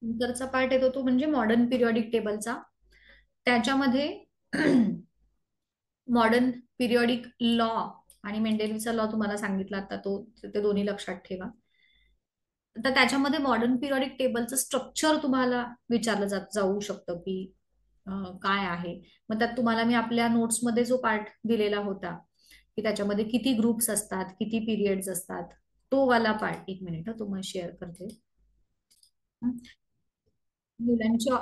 नंतरचा पार्ट येतो तो म्हणजे मॉडर्न पिरियॉडिक टेबलचा. त्याच्यामध्ये मॉडर्न पिरियॉडिक लॉ आणि मेंडेलिव्हचा लॉ तुम्हाला सांगितला आता, तो ते दोन्ही लक्षात ठेवा. तर त्याच्यामध्ये मॉडर्न पिरियॉडिक टेबलचं स्ट्रक्चर तुम्हाला विचारलं जाऊ शकतं की काय आहे. मग त्यात तुम्हाला मी आपल्या नोट्समध्ये जो पार्ट दिलेला होता की त्याच्यामध्ये किती ग्रुप्स असतात, किती पिरियड्स असतात, तो वाला पार्ट एक मिनिट तुम्हाला शेअर करते. मुलांच्या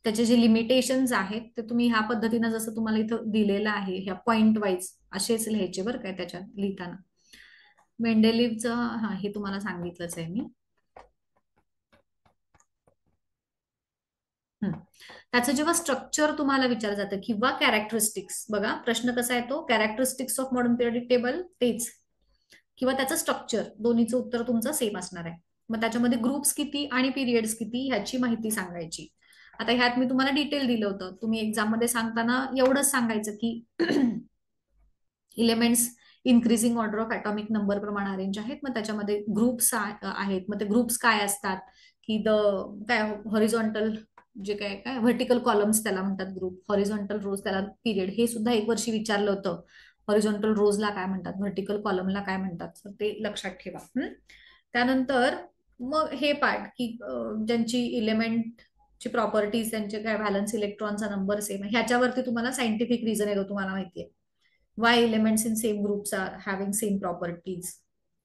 त्याचे जे लिमिटेशन्स आहेत ते तुम्ही ह्या पद्धतीनं जसं तुम्हाला इथं दिलेलं आहे ह्या पॉइंट वाईज असेच लिहायचे बरं काय त्याच्यात लिहिताना. मेंडेलिव्हचं हा हे तुम्हाला सांगितलंच आहे मी. त्याचं जेव्हा स्ट्रक्चर तुम्हाला विचारलं जातं किंवा कॅरेक्टरिस्टिक्स, बघा प्रश्न कसा येतो, characteristics of modern periodic table तेच, किंवा त्याचं स्ट्रक्चर, दोन्हीचं उत्तर तुमचं सेम असणार आहे. मग त्याच्यामध्ये ग्रुप्स किती आणि पिरियड्स किती ह्याची माहिती सांगायची. आता ह्यात मी तुम्हाला डिटेल दिलं होतं, तुम्ही एक्झाम मध्ये सांगताना एवढंच सांगायचं की elements increasing order of atomic number प्रमाणे अरेंज आहेत. मग त्याच्यामध्ये ग्रुप्स आहेत. मग ते ग्रुप्स काय असतात की काय हॉरिझॉन्टल जे काय काय व्हर्टिकल कॉलम्स त्याला म्हणतात ग्रुप, हॉरिझॉन्टल रोज त्याला पिरियड. हे सुद्धा एक वर्षी विचारलं होतं, हॉरिझॉन्टल रोजला काय म्हणतात, व्हर्टिकल कॉलमला काय म्हणतात, तर ते लक्षात ठेवा. त्यानंतर मग हे पार्ट की ज्यांची इलेमेंटची प्रॉपर्टीज, त्यांचे काय व्हॅलन्स इलेक्ट्रॉनचा नंबर सेम, ह्याच्यावरती तुम्हाला सायंटिफिक रिझन येतो, तुम्हाला माहितीये why elements in same groups are having same properties.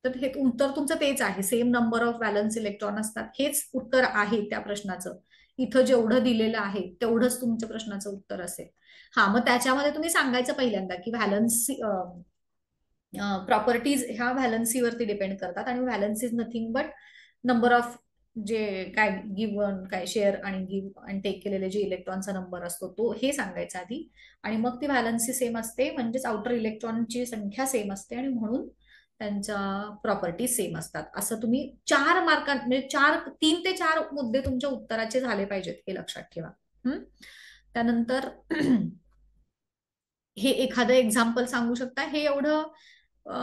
तर हे उत्तर तुमचं तेच आहे, same number of valence electron असतात, हेच उत्तर आहे त्या प्रश्नाचं. इथं जेवढं दिलेलं आहे तेवढंच तुमच्या प्रश्नाचं उत्तर असेल. हा, मग त्याच्यामध्ये तुम्ही सांगायचं पहिल्यांदा की व्हॅलन्सी प्रॉपर्टीज ह्या व्हॅलन्सीवरती डिपेंड करतात आणि valency is nothing but number of जे काय गिव्हन काय शेअर आणि गिव्ह आणि टेक केलेले जे इलेक्ट्रॉनचा नंबर असतो तो, हे सांगायचं आधी. आणि मग ती व्हॅलन्सी सेम असते म्हणजेच आउटर इलेक्ट्रॉनची संख्या सेम असते आणि म्हणून त्यांच्या प्रॉपर्टी सेम असतात. असं तुम्ही 4 मार्कां म्हणजे 3 ते 4 मुद्दे तुमच्या उत्तराचे झाले पाहिजेत, हे लक्षात ठेवा. त्यानंतर हे एखादं एक्झाम्पल सांगू शकता, हे एवढं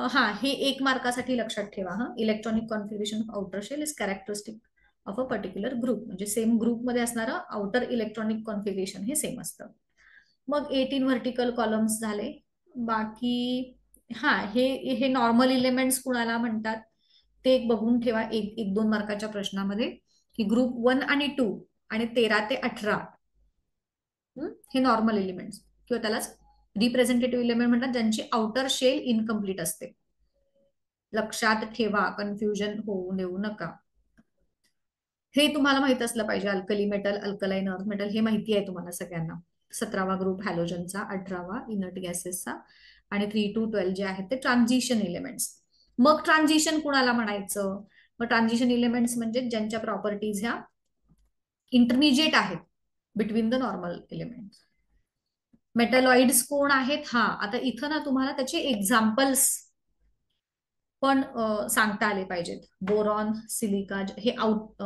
हा हे 1 मार्कासाठी लक्षात ठेवा. Electronic configuration of outer shell is characteristic of a particular group, म्हणजे सेम ग्रुपमध्ये असणारं आउटर इलेक्ट्रॉनिक कॉन्फिगरेशन हे सेम असतं. मग 18 व्हर्टिकल कॉलम्स झाले. बाकी हा हे नॉर्मल इलेमेंट्स कुणाला म्हणतात ते एक बघून ठेवा, एक 2 मार्काच्या प्रश्नामध्ये, की ग्रुप 1 आणि 2 आणि 13 ते 18 हे नॉर्मल एलिमेंट्स किंवा त्यालाच रिप्रेझेंटेटिव्ह एलिमेंट म्हणतात, ज्यांची आउटर शेल इनकम्प्लीट असते. लक्षात ठेवा, कन्फ्युजन होऊ देऊ नका. हे तुम्हाला माहित असलं पाहिजे, alkali metal, alkaline earth metal, हे माहिती आहे तुम्हाला सगळ्यांना. 17वा ग्रुप हॅलोजनचा, 18वा इनर्ट गॅसेसचा आणि 3 to 12 जे आहेत ते ट्रान्झिशन एलिमेंट्स. मग ट्रान्झिशन कुणाला म्हणायचं, मग ट्रान्झिशन एलिमेंट्स म्हणजे ज्यांच्या प्रॉपर्टीज ह्या इंटरमिजिएट आहेत between the normal elements. Metalloids कोण आहेत, हा आता इथं ना तुम्हाला त्याचे एक्झाम्पल्स पण सांगता आले पाहिजेत. बोरॉन, सिलिका, हे out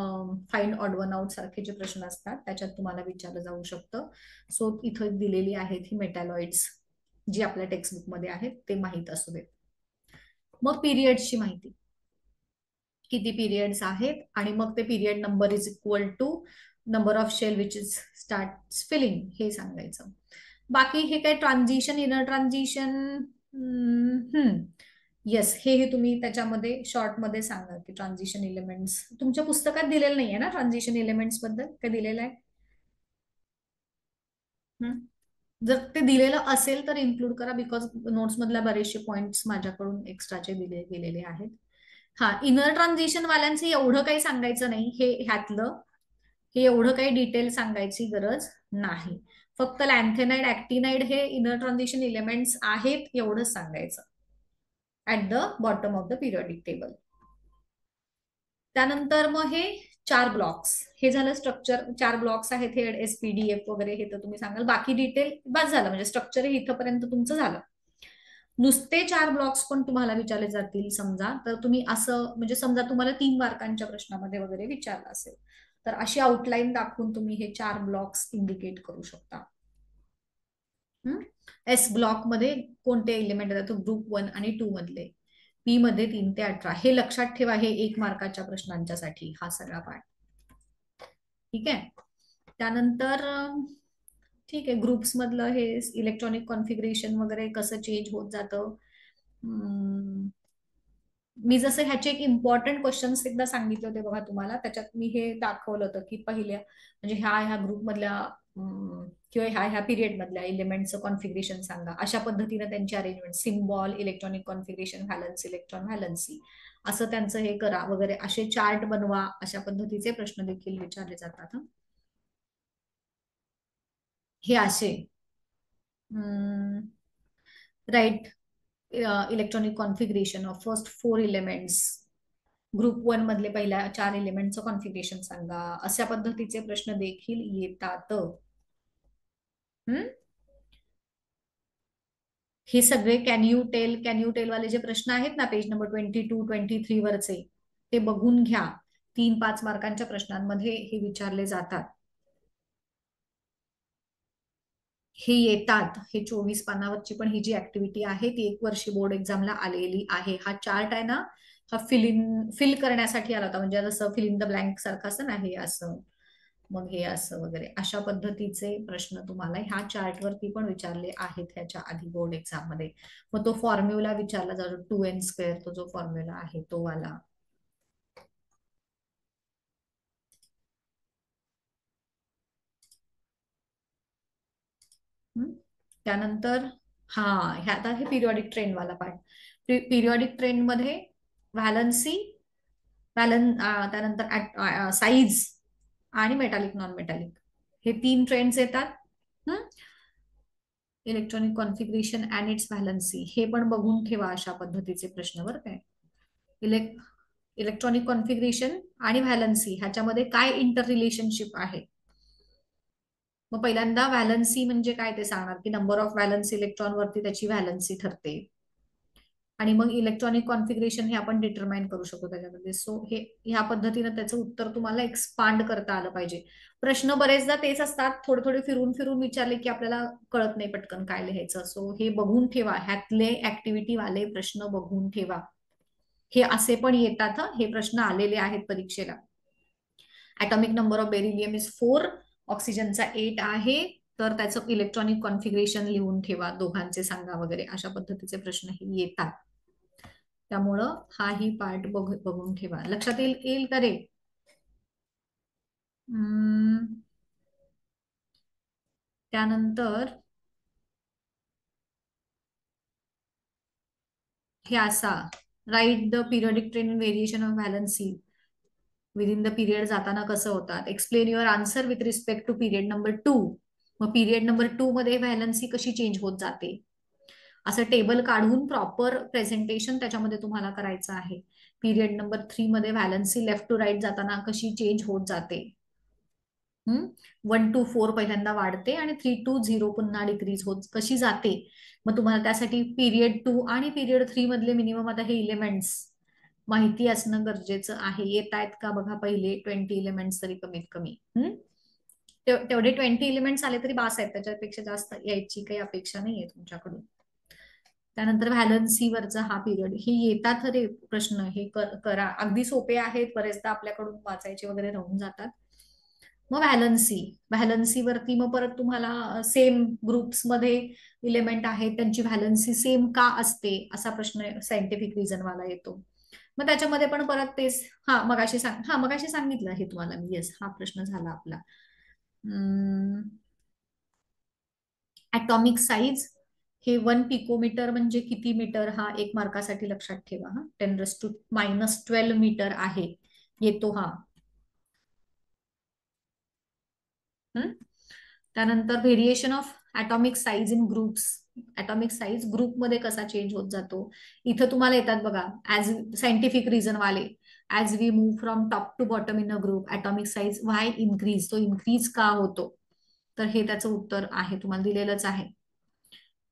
find odd one out सारखे जे प्रश्न असतात त्याच्यात तुम्हाला विचारलं जाऊ शकतं. सो इथं दिलेली आहेत ही मेटॅलॉइड्स जी आपल्या टेक्स्टबुक मध्ये आहेत, ते माहीत असू देत. मग पिरियडची माहिती, किती पिरियड्स आहेत आणि मग ते period number is equal to number of shell which is start filling, हे सांगायचं. बाकी हे काय ट्रान्झिशन, इनर ट्रान्झिशन, येस, हे तुम्ही त्याच्यामध्ये शॉर्ट मध्ये सांगा की ट्रान्झिशन एलिमेंट्स तुमच्या पुस्तकात दिलेलं नाहीये ना, ट्रान्झिशन एलिमेंट्स बद्दल काय दिलेलं आहे? जर ते दिलेलं असेल तर इन्क्लूड करा, बिकॉज नोट्स मधल्या बरेचसे पॉइंट्स माझ्याकडून एक्स्ट्राचे दिले गेलेले आहेत. हा, इनर ट्रान्झिशन वाल्यांचं एवढं काही सांगायचं नाही, हे ह्यातलं हे एवढं काही डिटेल सांगायची गरज नाही. फक्त लॅन्थेनाइड, ऍक्टिनाइड हे इनर ट्रान्झिशन एलिमेंट्स आहेत एवढंच सांगायचं at the bottom of the periodic table. त्यानंतर मग हे 4 ब्लॉक्स, हे झालं स्ट्रक्चर. 4 ब्लॉक्स आहेत हे, एसपीडीएफ वगैरे हे तर तुम्ही सांगाल, बाकी डिटेल बस झालं, म्हणजे स्ट्रक्चर हे इथंपर्यंत तुमचं झालं. नुसते 4 ब्लॉक्स पण तुम्हाला विचारले जातील समजा, तर तुम्ही असं म्हणजे समजा तुम्हाला 3 मार्कांच्या प्रश्नामध्ये वगैरे विचारलं असेल तर अशी आउटलाईन दाखवून तुम्ही हे 4 ब्लॉक्स इंडिकेट करू शकता. एस ब्लॉक मध्ये कोणते एलिमेंट येतात, ग्रुप 1 आणि 2 मधले. पी मध्ये 3 ते 18, हे लक्षात ठेवा, हे 1 मार्काच्या प्रश्नांच्या साठी हा सगळा पाठ. ठीक आहे. त्यानंतर ठीक आहे, ग्रुप्स मधलं हे इलेक्ट्रॉनिक कॉन्फिगरेशन वगैरे कसं चेंज होत जातं. मी जसं ह्याचे एक इम्पॉर्टंट क्वेश्चन्स एकदा सांगितले होते बघा तुम्हाला, त्याच्यात मी हे दाखवलं होतं की पहिल्या म्हणजे ह्या ग्रुप मधल्या किंवा ह्या पिरियड मधल्या इलिमेंटचं कॉन्फिगरेशन सांगा, अशा पद्धतीने त्यांची arrangement, symbol, electronic configuration, valence, electron valency, असं त्यांचं हे करा वगैरे, असे चार्ट बनवा, अशा पद्धतीचे प्रश्न देखील विचारले जातात. हे असे write electronic configuration of first 4 elements, group 1 मधले पहिल्या 4 एलिमेंटचं कॉन्फिगरेशन सांगा, अशा पद्धतीचे प्रश्न देखील येतात. हम्म हे सगळे कॅन यू टेल वाले जे प्रश्न आहेत ना, पेज नंबर 22-23 वरचे, ते बघून घ्या. 3-5 मार्कांच्या प्रश्नांमध्ये हे विचारले जातात. हे येतात, हे 24 पानावरची पण ही जी ऍक्टिव्हिटी आहे ती 1 वर्षी बोर्ड एक्झामला आलेली आहे. हा चार्ट आहे ना, हा फिल करण्यासाठी आला होता, म्हणजे जसं फिल इन द ब्लँक सारखं असं ना, हे असं, मग हे असं वगैरे, अशा पद्धतीचे प्रश्न तुम्हाला ह्या चार्ट वरती पण विचारले आहेत ह्याच्या आधी बोर्ड एक्झाम मध्ये. मग तो फॉर्म्युला विचारला जातो, 2n² तो जो फॉर्म्युला आहे तो वाला. हम्म? त्यानंतर हा, ह्या आता हे पिरियॉडिक ट्रेंड वाला पार्ट. पिरियॉडिक ट्रेंड मध्ये व्हॅलन्सी, त्यानंतर साईज आणि मेटालिक नॉन मेटालिक, हे 3 ट्रेंड्स येतात. Electronic configuration and it's valency, हे पण बघून ठेवा, अशा पद्धतीचे प्रश्न बरं काय. इलेक्ट्रॉनिक कॉन्फिगरेशन आणि व्हॅलन्सी ह्याच्यामध्ये काय इंटर रिलेशनशिप आहे. मग पहिल्यांदा व्हॅलन्सी म्हणजे काय ते सांगणार, की नंबर ऑफ व्हॅलन्स इलेक्ट्रॉन वरती त्याची व्हॅलन्सी ठरते. आणि मग इलेक्ट्रॉनिक कॉन्फिगरेशन हे आपण डिटरमाइन करू शकतो त्याच्यामध्ये. सो हे ह्या पद्धतीनं त्याचं उत्तर तुम्हाला एक्सपांड करता आलं पाहिजे. प्रश्न बरेचदा तेच असतात, थोडे थोडे फिरून फिरून विचारले की आपल्याला कळत नाही पटकन काय लिहायचं. सो हे बघून ठेवा, ह्यातले ऍक्टिव्हिटी वाले प्रश्न बघून ठेवा. हे असे पण येतात, हे प्रश्न आलेले आहेत परीक्षेला. Atomic number of beryllium is 4, ऑक्सिजनचा 8 आहे, तर त्याचं इलेक्ट्रॉनिक कॉन्फिगरेशन लिहून ठेवा, दोघांचे सांगा वगैरे, अशा पद्धतीचे प्रश्न हे येतात. त्यामुळं हाही पार्ट बघून ठेवा, लक्षात येईल का रे. त्यानंतर हे असा, write the periodic trend variation of valency within the period जाताना कसं होतात. Explain your answer with respect to period number 2. मग पिरियड नंबर 2 मध्ये व्हॅलन्सी कशी चेंज होत जाते, असं टेबल काढून प्रॉपर प्रेझेंटेशन त्याच्यामध्ये तुम्हाला करायचं आहे. पिरियड नंबर 3 मध्ये व्हॅलन्सी लेफ्ट टू राईट जाताना कशी चेंज होत जाते. 1 to 4 पहिल्यांदा वाढते आणि 3 to 0 पुन्हा डिक्रीज होत कशी जाते. मग तुम्हाला त्यासाठी पिरियड 2 आणि पिरियड 3 मधले मिनिमम आता हे इलिमेंट्स माहिती असणं गरजेचं आहे. येत आहेत का बघा, पहिले 20 एलिमेंट्स तरी कमीत कमी. तेवढे 20 एलिमेंट्स आले तरी बास आहेत, त्याच्यापेक्षा जास्त यायची काही अपेक्षा नाहीये तुमच्याकडून. त्यानंतर व्हॅलन्सीवरचा हा पिरियड, हे येतात रे प्रश्न, हे करा, अगदी सोपे आहेत, बरेचदा आपल्याकडून वाचायचे वगैरे राहून जातात. मग व्हॅलन्सी वरती मग परत तुम्हाला सेम ग्रुप्स मध्ये इलिमेंट आहेत त्यांची व्हॅलन्सी सेम का असते, असा प्रश्न सायंटिफिक रिझन वाला येतो. मग त्याच्यामध्ये पण परत तेच, मगाशी सांगितलं हे तुम्हाला मी. येस, हा प्रश्न झाला आपला. ऍटॉमिक साईज, हे 1 पिकोमीटर म्हणजे किती मीटर, हा 1 मार्कासाठी लक्षात ठेवा. 10⁻⁻12 मीटर आहे, येतो हा. त्यानंतर variation of atomic size in groups, atomic size ग्रुपमध्ये कसा चेंज होत जातो. इथं तुम्हाला येतात बघा, ऍज सायंटिफिक रिझन वाले, as we move from top to bottom in a group atomic size why increase, तो इन्क्रीज का होतो, तर हे त्याचं उत्तर आहे, तुम्हाला दिलेलंच आहे.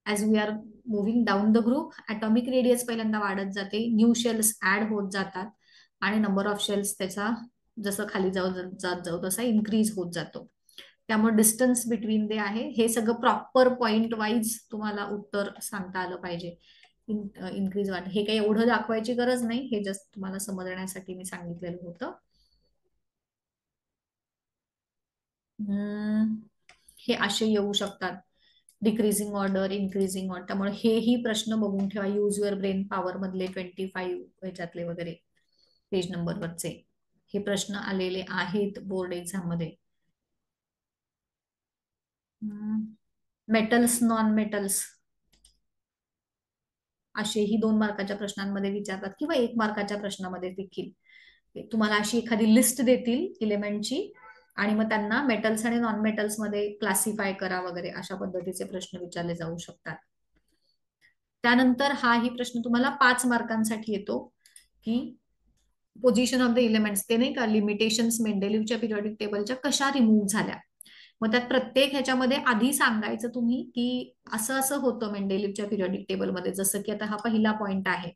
As we are moving down the group atomic radius पहिल्यांदा वाढत जाते, न्यू शेल्स ऍड होत जातात आणि नंबर ऑफ शेल्स त्याचा जसं खाली जात जाऊ तसा इन्क्रीज होत जातो. त्यामुळे डिस्टन्स बिटवीन दे आहे, हे सगळं प्रॉपर पॉइंट वाईज तुम्हाला उत्तर सांगता आलं पाहिजे. इन्क्रीज वाढ, हे काही एवढं दाखवायची गरज नाही, हे जस्ट तुम्हाला समजण्यासाठी मी सांगितलेलं होतं. हे असे येऊ शकतात, डिक्रीजिंग ऑर्डर, इन्क्रीजिंग ऑर्डर. त्यामुळे हेही प्रश्न बघून ठेवा. यूज युअर ब्रेन पॉवर मधले 25 ह्याच्यातले वगैरे पेज नंबरवरचे हे प्रश्न आलेले आहेत बोर्ड एक्झाम मध्ये. मेटल्स, नॉन मेटल्स असेही 2 मार्काच्या प्रश्नांमध्ये विचारतात किंवा 1 मार्काच्या प्रश्नामध्ये देखील. तुम्हाला अशी एखादी लिस्ट देतील इलेमेंटची आणि मग त्यांना मेटल्स आणि नॉन मेटल्स मध्ये क्लासिफाय करा वगैरे अशा पद्धतीचे प्रश्न विचारले जाऊ शकतात. त्यानंतर हाही प्रश्न तुम्हाला 5 मार्कांसाठी येतो की पोझिशन ऑफ द इलेमेंट्स, ते नाही का लिमिटेशन्स मेंडेलिव्हच्या पिरियडिक टेबलच्या कशा रिमूव्ह झाल्या. मग त्यात प्रत्येक ह्याच्यामध्ये आधी सांगायचं तुम्ही की असं असं होतं मेंडेलिव्हच्या पिरियडिक टेबलमध्ये. जसं की आता हा पहिला पॉइंट आहे,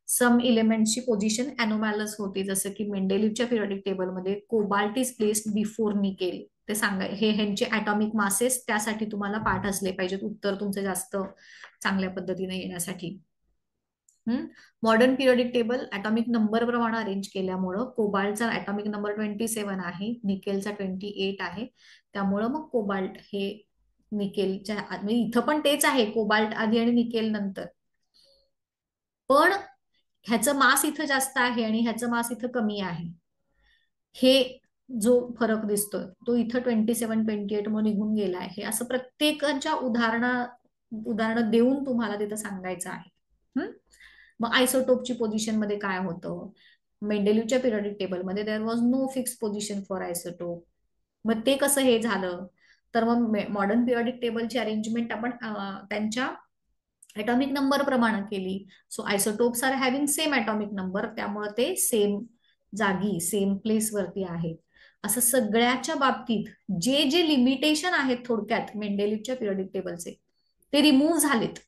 सम इलेमेंट्सची पोझिशन अॅनोमॅलस होती, जसं की मेंडेलिव्हच्या पिरियडिक टेबलमध्ये cobalt is placed before nickel. ते सांगा, हे ह्यांचे ॲटॉमिक मासेस त्यासाठी तुम्हाला पाठ असले पाहिजेत उत्तर तुमचं जास्त चांगल्या पद्धतीने येण्यासाठी. Modern periodic table atomic number प्रमाणे अरेंज केल्यामुळं कोबाल्टचा ॲटॉमिक नंबर 27 आहे, निकेलचा 28 आहे. त्यामुळं मग कोबाल्ट हे निकेलच्या म्हणजे इथं पण तेच आहे, कोबाल्ट आधी आणि निकेल नंतर. पण ह्याचं मास इथं जास्त आहे आणि ह्याचं मास इथं कमी आहे. हे जो फरक दिसतोय तो इथं 27-28 म्हणून निघून गेला आहे. असं प्रत्येकाच्या उदाहरणं देऊन तुम्हाला तिथं सांगायचं आहे. मग आयसोटोपची पोझिशन मध्ये काय होतं, मेंडेलिव्हच्या पिरियडिक टेबलमध्ये there was no fix position for isotope. मग ते कसं हे झालं, तर मग मॉडर्न पिरियडिक टेबलची अरेंजमेंट आपण त्यांच्या ॲटॉमिक नंबर प्रमाणे केली. So isotopes are having same atomic number, त्यामुळे ते सेम जागी सेम प्लेस वरती आहेत. असं सगळ्याच्या बाबतीत जे जे लिमिटेशन आहेत थोडक्यात मेंडेलिव्हच्या पिरियडिक टेबलचे ते रिमूव्ह झालेत,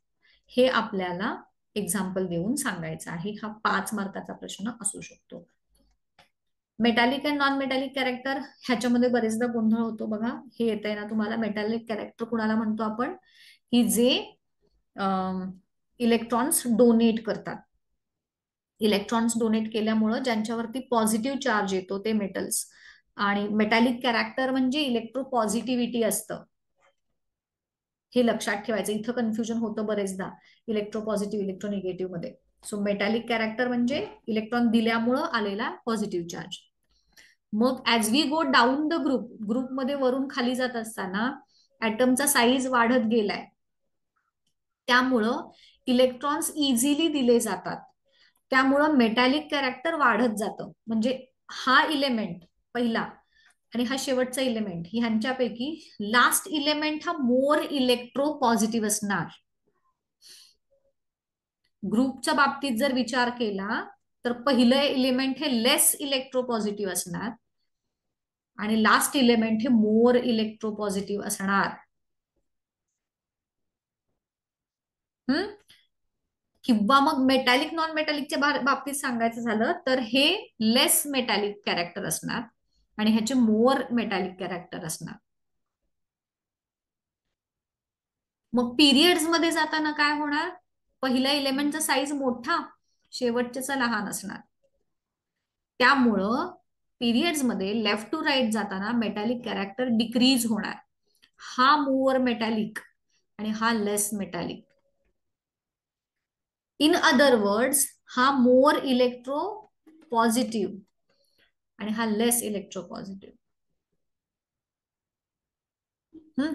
हे आपल्याला एक्झाम्पल देऊन सांगायचं आहे. हा 5 मार्काचा प्रश्न असू शकतो. Metallic and non metallic character ह्याच्यामध्ये बरेचदा गोंधळ होतो बघा. हे येत आहे ना तुम्हाला. मेटॅलिक कॅरेक्टर कुणाला म्हणतो आपण, की जे इलेक्ट्रॉन्स डोनेट करतात. इलेक्ट्रॉन्स डोनेट केल्यामुळं ज्यांच्यावरती पॉझिटिव्ह चार्ज येतो ते मेटल्स. आणि मेटॅलिक कॅरेक्टर म्हणजे इलेक्ट्रो पॉझिटिव्हिटी असतं, हे लक्षात ठेवायचं. इथं कन्फ्युजन होतं बरेचदा इलेक्ट्रो पॉझिटिव्ह इलेक्ट्रो निगेटिव्ह मध्ये. सो मेटॅलिक कॅरेक्टर म्हणजे इलेक्ट्रॉन दिल्यामुळं आलेला पॉझिटिव्ह चार्ज. मग as we go down the ग्रुपमध्ये वरून खाली जात असताना ऍटमचा साईज वाढत गेलाय, त्यामुळं इलेक्ट्रॉन्स इझिली दिले जातात. त्यामुळं मेटॅलिक कॅरेक्टर वाढत जातं. म्हणजे हा इलेमेंट पहिला आणि हा शेवटचा इलेमेंट ह्यांच्यापैकी लास्ट इलेमेंट हा मोर इलेक्ट्रो पॉझिटिव्ह असणार. ग्रुपच्या बाबतीत जर विचार केला तर पहिलं इलेमेंट हे लेस इलेक्ट्रो पॉझिटिव्ह असणार आणि लास्ट इलेमेंट हे मोर इलेक्ट्रो पॉझिटिव्ह असणार. किंवा मग मेटॅलिक नॉन मेटॅलिकच्या बाबतीत सांगायचं झालं तर हे लेस मेटॅलिक कॅरेक्टर असणार आणि ह्याचे मोर मेटॅलिक कॅरेक्टर असणार. मग पिरियड्स मध्ये जाताना काय होणार, पहिल्या इलेमेंटचा साईज मोठा, शेवटच्याचा लहान असणार. त्यामुळं पिरियड्स मध्ये लेफ्ट टू राईट जाताना मेटॅलिक कॅरेक्टर डिक्रीज होणार. हा मोर मेटॅलिक आणि हा लेस मेटॅलिक. इन अदर वर्ड्स हा मोर इलेक्ट्रो पॉझिटिव्ह आणि हा लेस इलेक्ट्रो पॉझिटिव्ह.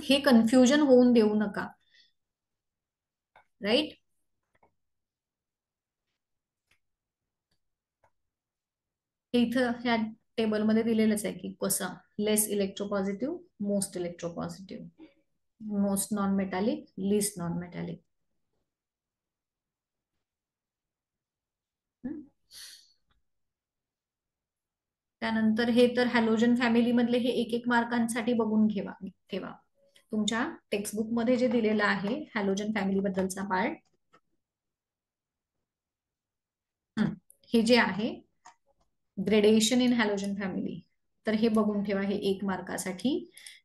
हे कन्फ्युजन होऊन देऊ नका, राईट. इथं ह्या टेबलमध्ये दिलेलंच आहे की कसं less electropositive, most electropositive, most non metallic, least non metallic. त्यानंतर हे तर हॅलोजन फॅमिली मधले हे 1-1 मार्कांसाठी बघून ठेवा. तुमच्या टेक्स्टबुक मध्ये जे दिलेलं आहे हॅलोजन फॅमिली बद्दलचा पार्ट, हे जे आहे ग्रेडेशन इन हॅलोजन फॅमिली, तर हे बघून ठेवा हे 1 मार्कासाठी.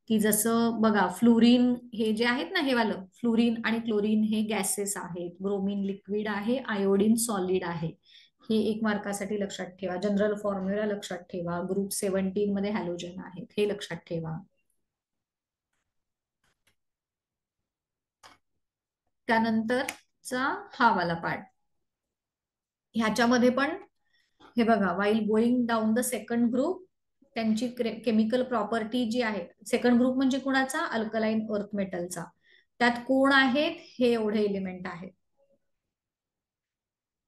की जसं बघा फ्लोरीन हे जे आहेत ना, हे वालं फ्लोरीन आणि क्लोरीन हे गॅसेस आहेत, ब्रोमीन लिक्विड आहे, आयोडीन सॉलिड आहे. हे 1 मार्कासाठी लक्षात ठेवा. जनरल फॉर्म्युला लक्षात ठेवा. ग्रुप 17 मध्ये हॅलोजन आहेत हे लक्षात ठेवा. त्यानंतरचा हा वाला पार्ट, ह्याच्यामध्ये पण हे बघा, while going down the second group, त्यांची केमिकल प्रॉपर्टी जी आहे, सेकंड ग्रुप म्हणजे कुणाचा, अल्कलाईन अर्थ मेटलचा, त्यात कोण आहेत, हे एवढे एलिमेंट आहेत.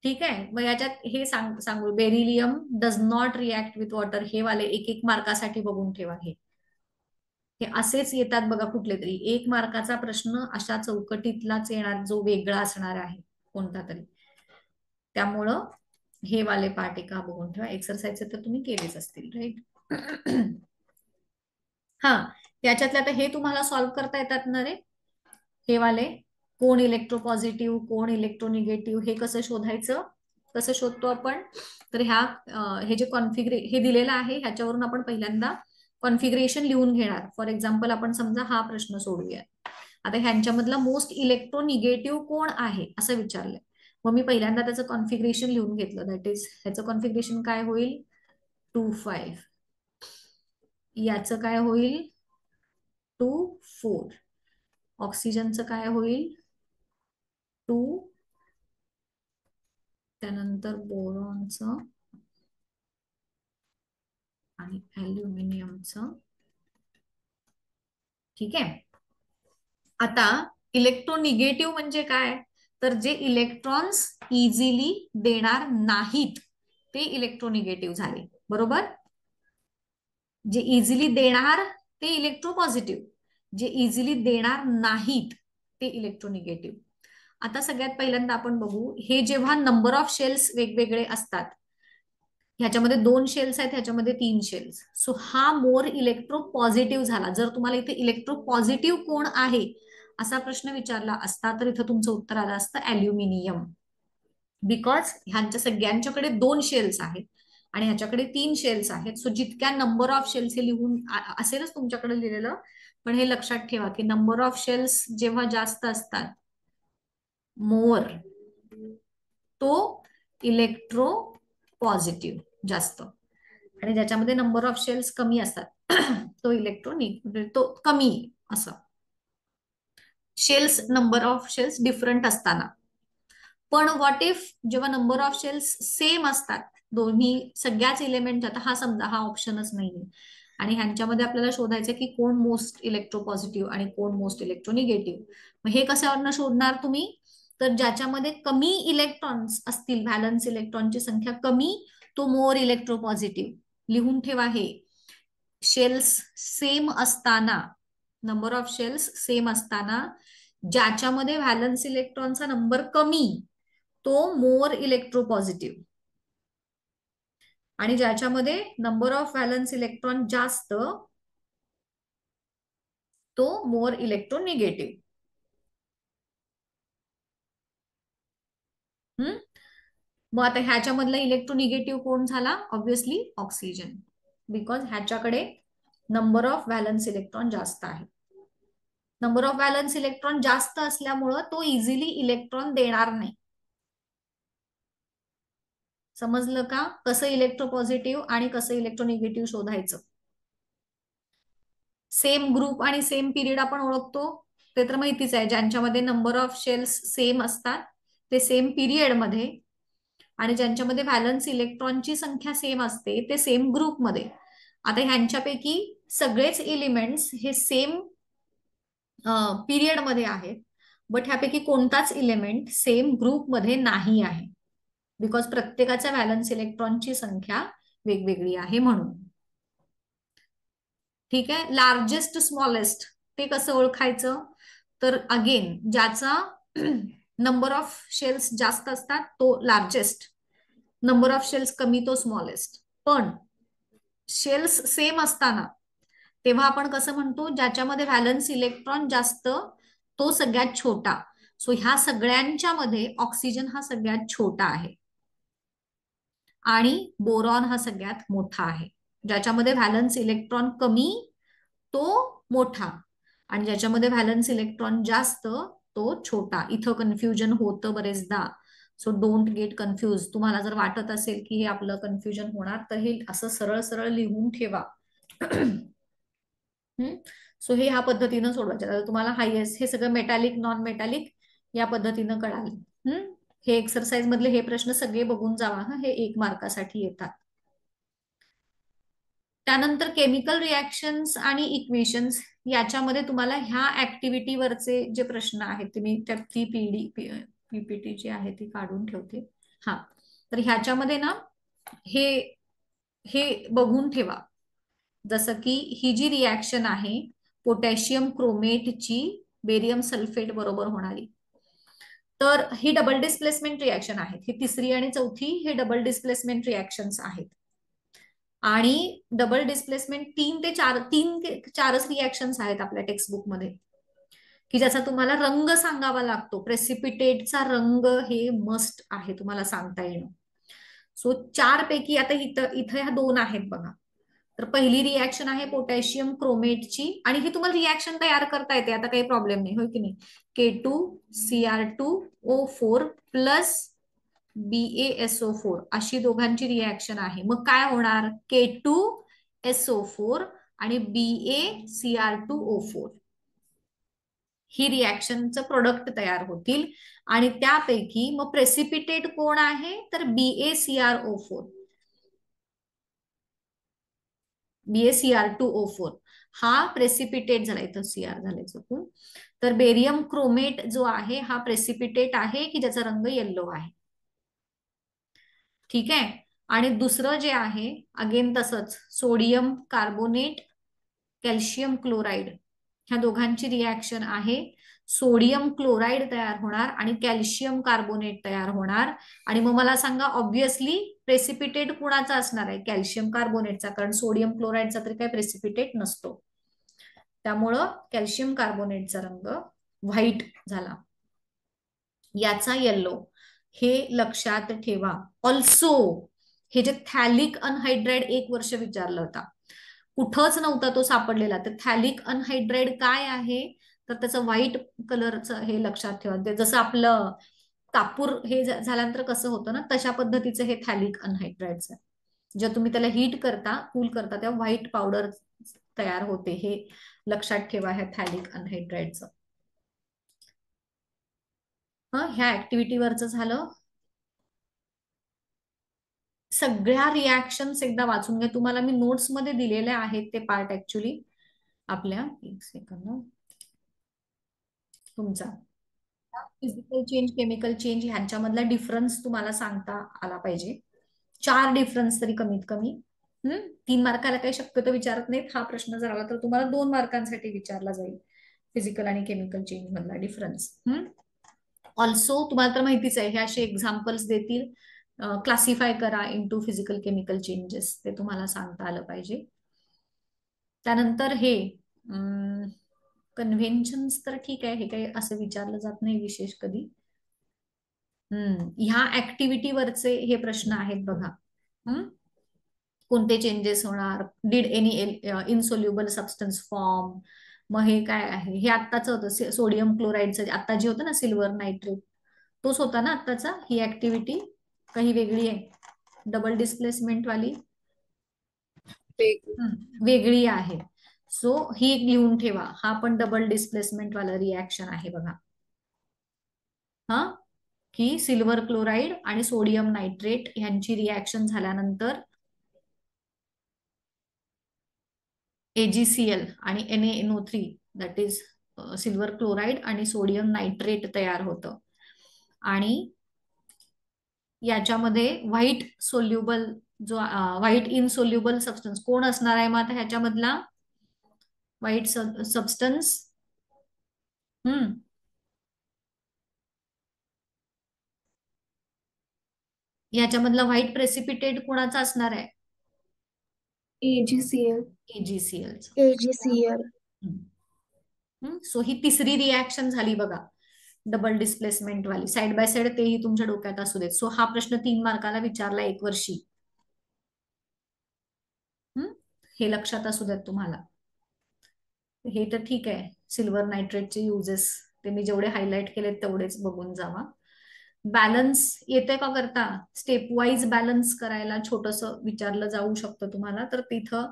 ठीक आहे, मग याच्यात हे सांगू, beryllium does not react with water, हे वाले एक एक मार्कासाठी बघून ठेवा. हे असेच येतात बघा, कुठले तरी एक मार्काचा प्रश्न अशा चौकटीतलाच येणार, जो वेगळा असणार आहे कोणता तरी. त्यामुळं हे वाले पार्ट एका बघून ठेवा. एक्सरसाइज तर तुम्ही केलेच असतील, राईट. हा, याच्यातले आता हे तुम्हाला सॉल्व्ह करता येतात ना रे, हे वाले, कोण इलेक्ट्रोपॉझिटिव्ह कोण इलेक्ट्रोनिगेटिव्ह, हे कसं शोधायचं, कसं शोधतो आपण, तर हे जे हे दिलेलं आहे, ह्याच्यावरून आपण पहिल्यांदा कॉन्फिगरेशन लिहून घेणार. फॉर एक्झाम्पल आपण समजा हा प्रश्न सोडूया, आता ह्यांच्यामधला मोस्ट इलेक्ट्रोनिगेटिव्ह कोण आहे असं विचारलंय. मग मी पहिल्यांदा त्याचं कॉन्फिगरेशन लिहून घेतलं, दॅट इज ह्याचं कॉन्फिगरेशन काय होईल, 2, 5, याचं काय होईल, 2, 4, ऑक्सिजनचं काय होईल, 2, त्यानंतर बोरॉनचं आणि ऍल्युमिनियमचं. ठीक आहे, आता इलेक्ट्रोनिगेटिव्ह म्हणजे काय, तर जे इलेक्ट्रॉन्स इझिली देणार नाहीत ते इलेक्ट्रोनिगेटिव्ह झाले, बरोबर. जे इझिली देणार ते इलेक्ट्रोपॉझिटिव्ह, जे इझिली देणार नाहीत ते इलेक्ट्रोनिगेटिव्ह. आता सगळ्यात पहिल्यांदा आपण बघू, हे जेव्हा नंबर ऑफ शेल्स वेगवेगळे असतात, ह्याच्यामध्ये 2 शेल्स आहेत, ह्याच्यामध्ये 3 शेल्स, सो हा मोर इलेक्ट्रोपॉझिटिव्ह झाला. जर तुम्हाला इथे इलेक्ट्रोपॉझिटिव्ह कोण आहे असा प्रश्न विचारला असता, तर इथं तुमचं उत्तर आलं असतं ऍल्युमिनियम, बिकॉज ह्यांच्या सगळ्यांच्याकडे 2 शेल्स आहेत आणि ह्याच्याकडे 3 शेल्स आहेत. सो जितक्या नंबर ऑफ शेल्स हे लिहून असेलच तुमच्याकडे लिहिलेलं, पण हे लक्षात ठेवा की नंबर ऑफ शेल्स जेव्हा जास्त असतात, मोर, तो इलेक्ट्रो पॉझिटिव्ह जास्त, आणि ज्याच्यामध्ये नंबर ऑफ शेल्स कमी असतात तो तो कमी, असं. Shells, number of shells different असताना. पण व्हॉट इफ जेव्हा नंबर ऑफ शेल्स सेम असतात, दोन्ही सगळ्याच एलिमेंट, आता हा समजा हा ऑप्शनच नाहीये आणि ह्यांच्यामध्ये आपल्याला शोधायचं की कोण मोस्ट इलेक्ट्रोपॉझिटिव्ह आणि कोण मोस्ट इलेक्ट्रोनिगेटिव्ह. मग हे कशावरनं शोधणार तुम्ही, तर ज्याच्यामध्ये कमी इलेक्ट्रॉन्स असतील, व्हॅलन्स इलेक्ट्रॉनची संख्या कमी, तो मोर इलेक्ट्रोपॉझिटिव्ह. लिहून ठेवा हे, शेल्स सेम असताना, नंबर ऑफ शेल्स सेम असताना, ज्याच्यामध्ये व्हॅलन्स इलेक्ट्रॉनचा नंबर कमी तो मोर इलेक्ट्रोपॉझिटिव्ह, आणि ज्याच्यामध्ये नंबर ऑफ व्हॅलन्स इलेक्ट्रॉन जास्त तो मोर इलेक्ट्रोनिगेटिव्ह. मग आता ह्याच्यामधला इलेक्ट्रोनिगेटिव्ह कोण झाला, ऑब्व्हियसली ऑक्सिजन, बिकॉज ह्याच्याकडे नंबर ऑफ व्हॅलन्स इलेक्ट्रॉन जास्त आहे. नंबर ऑफ व्हॅलन्स इलेक्ट्रॉन जास्त असल्यामुळं तो इझिली इलेक्ट्रॉन देणार नाही. समजलं का, कसं इलेक्ट्रोपॉझिटिव्ह आणि कसं इलेक्ट्रोनिगेटिव्ह शोधायचं. सेम ग्रुप आणि सेम पिरियड आपण ओळखतो, ते तर माहितीच आहे, ज्यांच्यामध्ये नंबर ऑफ शेल्स सेम असतात ते सेम पिरियड मध्ये, आणि ज्यांच्यामध्ये व्हॅलन्स इलेक्ट्रॉनची संख्या सेम असते ते सेम ग्रुपमध्ये. आता ह्यांच्यापैकी सगळेच एलिमेंट्स हे सेम पिरियड मध्ये आहेत, बट ह्यापैकी कोणताच एलिमेंट सेम ग्रुपमध्ये नाही आहे, बिकॉज प्रत्येकाच्या व्हॅलन्स इलेक्ट्रॉनची संख्या वेगवेगळी आहे म्हणून. ठीक आहे, लार्जेस्ट स्मॉलेस्ट ते कसं ओळखायचं, तर अगेन ज्याचा नंबर ऑफ शेल्स जास्त असतात तो लार्जेस्ट, नंबर ऑफ शेल्स कमी तो स्मॉलेस्ट. पण शेल्स सेम असताना तेव्हा आपण कसं म्हणतो, ज्याच्यामध्ये व्हॅलन्स इलेक्ट्रॉन जास्त तो सगळ्यात छोटा. सो ह्या सगळ्यांच्या मध्ये ऑक्सिजन हा सगळ्यात छोटा आहे आणि बोरॉन हा सगळ्यात मोठा आहे. ज्याच्यामध्ये व्हॅलन्स इलेक्ट्रॉन कमी तो मोठा, आणि ज्याच्यामध्ये व्हॅलन्स इलेक्ट्रॉन जास्त तो छोटा. इथं कन्फ्युजन होतं बरेचदा, सो डोंट गेट कन्फ्युज. तुम्हाला जर वाटत असेल की हे आपलं कन्फ्युजन होणार, तर हे असं सरळ सरळ लिहून ठेवा. सो हे ह्या पद्धतीनं सोडवायचं. तुम्हाला हायएस्ट हे सगळं मेटॅलिक नॉन मेटॅलिक या पद्धतीनं कळाल. हे एक्सरसाइज मधले हे प्रश्न सगळे बघून जावा. हे 1 मार्कासाठी येतात. त्यानंतर केमिकल रिॲक्शन्स आणि इक्वेशन्स याच्यामध्ये तुम्हाला ह्या ऍक्टिव्हिटीवरचे जे प्रश्न आहेत ते मी त्यात ती पीपीटी जी आहे ती काढून ठेवते. हा, तर ह्याच्यामध्ये ना हे हे बघून ठेवा. जसं की ही जी रिॲक्शन आहे पोटॅशियम क्रोमेटची बेरियम सल्फेट बरोबर होणारी, तर ही डबल डिस्प्लेसमेंट रिॲक्शन आहे. ही तिसरी आणि चौथी हे डबल डिस्प्लेसमेंट रिॲक्शन्स आहेत. आणि डबल डिस्प्लेसमेंट 3 ते 4च रिॲक्शन्स आहेत आपल्या टेक्स्टबुकमध्ये, की ज्याचा तुम्हाला रंग सांगावा लागतो. प्रेसिपिटेटचा रंग हे मस्ट आहे तुम्हाला सांगता येणं. सो 4 पैकी आता इथं इथं ह्या 2 आहेत बघा. तर पहिली रिॲक्शन आहे पोटॅशियम क्रोमेटची, आणि ही तुम्हाला रिॲक्शन तयार करता येते, आता काही प्रॉब्लेम नाही, होय की नाही. K2Cr2O4 प्लस BaSO4 अशी दोघांची रिॲक्शन आहे. मग काय होणार, K2SO4 आणि BaCr2O4 ही रिॲक्शनचं प्रोडक्ट तयार होतील. आणि त्यापैकी मग प्रेसिपिटेट कोण आहे, तर BaCrO4 BaCr2O4 हा प्रेसिपिटेट झाला. इथं Cr झाले चुकून. तर बेरियम क्रोमेट जो आहे हा प्रेसिपिटेट आहे की ज्याचा रंग येल्लो आहे. ठीक आहे. आणि दुसरं जे आहे अगेन तसंच सोडियम कार्बोनेट कॅल्शियम क्लोराईड ह्या दोघांची रिॲक्शन आहे. सोडियम क्लोराईड तयार होणार आणि कॅल्शियम कार्बोनेट तयार होणार. आणि मग मला सांगा ऑब्व्हियसली प्रेसिपिटेट कुणाचा असणार आहे, कॅल्शियम कार्बोनेटचा, कारण सोडियम क्लोराईडचा तरी काही प्रेसिपिटेट नसतो. त्यामुळं कॅल्शियम कार्बोनेटचा रंग व्हाईट झाला, याचा येल्लो. हे लक्षात ठेवा. ऑल्सो हे जे थॅलिक अनहायड्राइड 1 वर्ष विचारलं होता, कुठंच नव्हता तो सापडलेला. तर थॅलिक अनहायड्राइड काय आहे, तर त्याचं व्हाईट कलरचं हे लक्षात ठेवा. ते जसं आपलं कापूर हे झाल्यानंतर कसं होतं ना, तशा पद्धतीचं हे थॅलिक अनहायड्राइडचं. जेव्हा तुम्ही त्याला हीट करता, कूल करता, तेव्हा व्हाईट पावडर तयार होते. हे लक्षात ठेवा ह्या थॅलिक अनहायड्राइडचं. ह्या ऍक्टिव्हिटीवरचं झालं. सगळ्या रिॲक्शन्स एकदा वाचून घ्या. तुम्हाला मी नोट्स मध्ये दिलेले आहेत ते पार्ट ऍक्च्युली आपल्या. एक सेकंद. तुमचा फिजिकल चेंज केमिकल चेंज ह्यांच्यामधला डिफरन्स तुम्हाला सांगता आला पाहिजे. 4 डिफरन्स तरी कमीत कमी. 3 मार्काला काही शक्यतो विचारत नाहीत. हा प्रश्न जर आला तर तुम्हाला 2 मार्कांसाठी विचारला जाईल, फिजिकल आणि केमिकल चेंज मधला डिफरन्स. ऑल्सो तुम्हाला तर माहितीच आहे, हे असे एक्झाम्पल्स देतील, क्लासिफाय करा इंटू फिजिकल केमिकल चेंजेस, ते तुम्हाला सांगता आलं पाहिजे. त्यानंतर हे कन्व्हेन्शन्स तर ठीक आहे, हे काही असं विचारलं जात नाही विशेष कधी. ह्या ऍक्टिव्हिटीवरचे हे प्रश्न आहेत बघा. कोणते चेंजेस होणार, did any insoluble substance form. मग हे काय आहे, हे आत्ताच होतं सोडियम क्लोराईडचं, आता जे होतं ना सिल्वर नायट्रेट, तोच होता ना आत्ताचा. ही ऍक्टिव्हिटी काही वेगळी आहे, डबल डिस्प्लेसमेंट वाली वेगळी आहे. सो ही एक लिहून ठेवा. हा पण डबल डिस्प्लेसमेंट वाला रिॲक्शन आहे बघा. हा, की सिल्वर क्लोराईड आणि सोडियम नायट्रेट यांची रिॲक्शन झाल्यानंतर AgCl आणि NaNO3 that is silver chloride आणि सोडियम नायट्रेट तयार होतं. आणि याच्यामध्ये व्हाईट सोल्युबल जो व्हाईट इनसोल्युबल सबस्टन्स कोण असणार आहे, मग आता ह्याच्यामधला व्हाईट सबस्टन्स याच्यामधला व्हाईट प्रेसिपिटेट कोणाचा असणार आहे, AgCl. AgCl. सो ही तिसरी रिॲक्शन झाली बघा, डबल डिस्प्लेसमेंट वाली. साइड बाय साइड तेही तुमच्या डोक्यात असू देत. सो हा प्रश्न 3 मार्काला विचारला 1 वर्षी. हे लक्षात असू देत तुम्हाला. हे तर ठीक आहे, सिल्वर नायट्रेटचे युजेस ते मी जेवढे हायलाइट केले तेवढेच बघून जावा. बॅलन्स येते का करता, स्टेप वाईज बॅलन्स करायला छोटस विचारलं जाऊ शकतं तुम्हाला. तर तिथं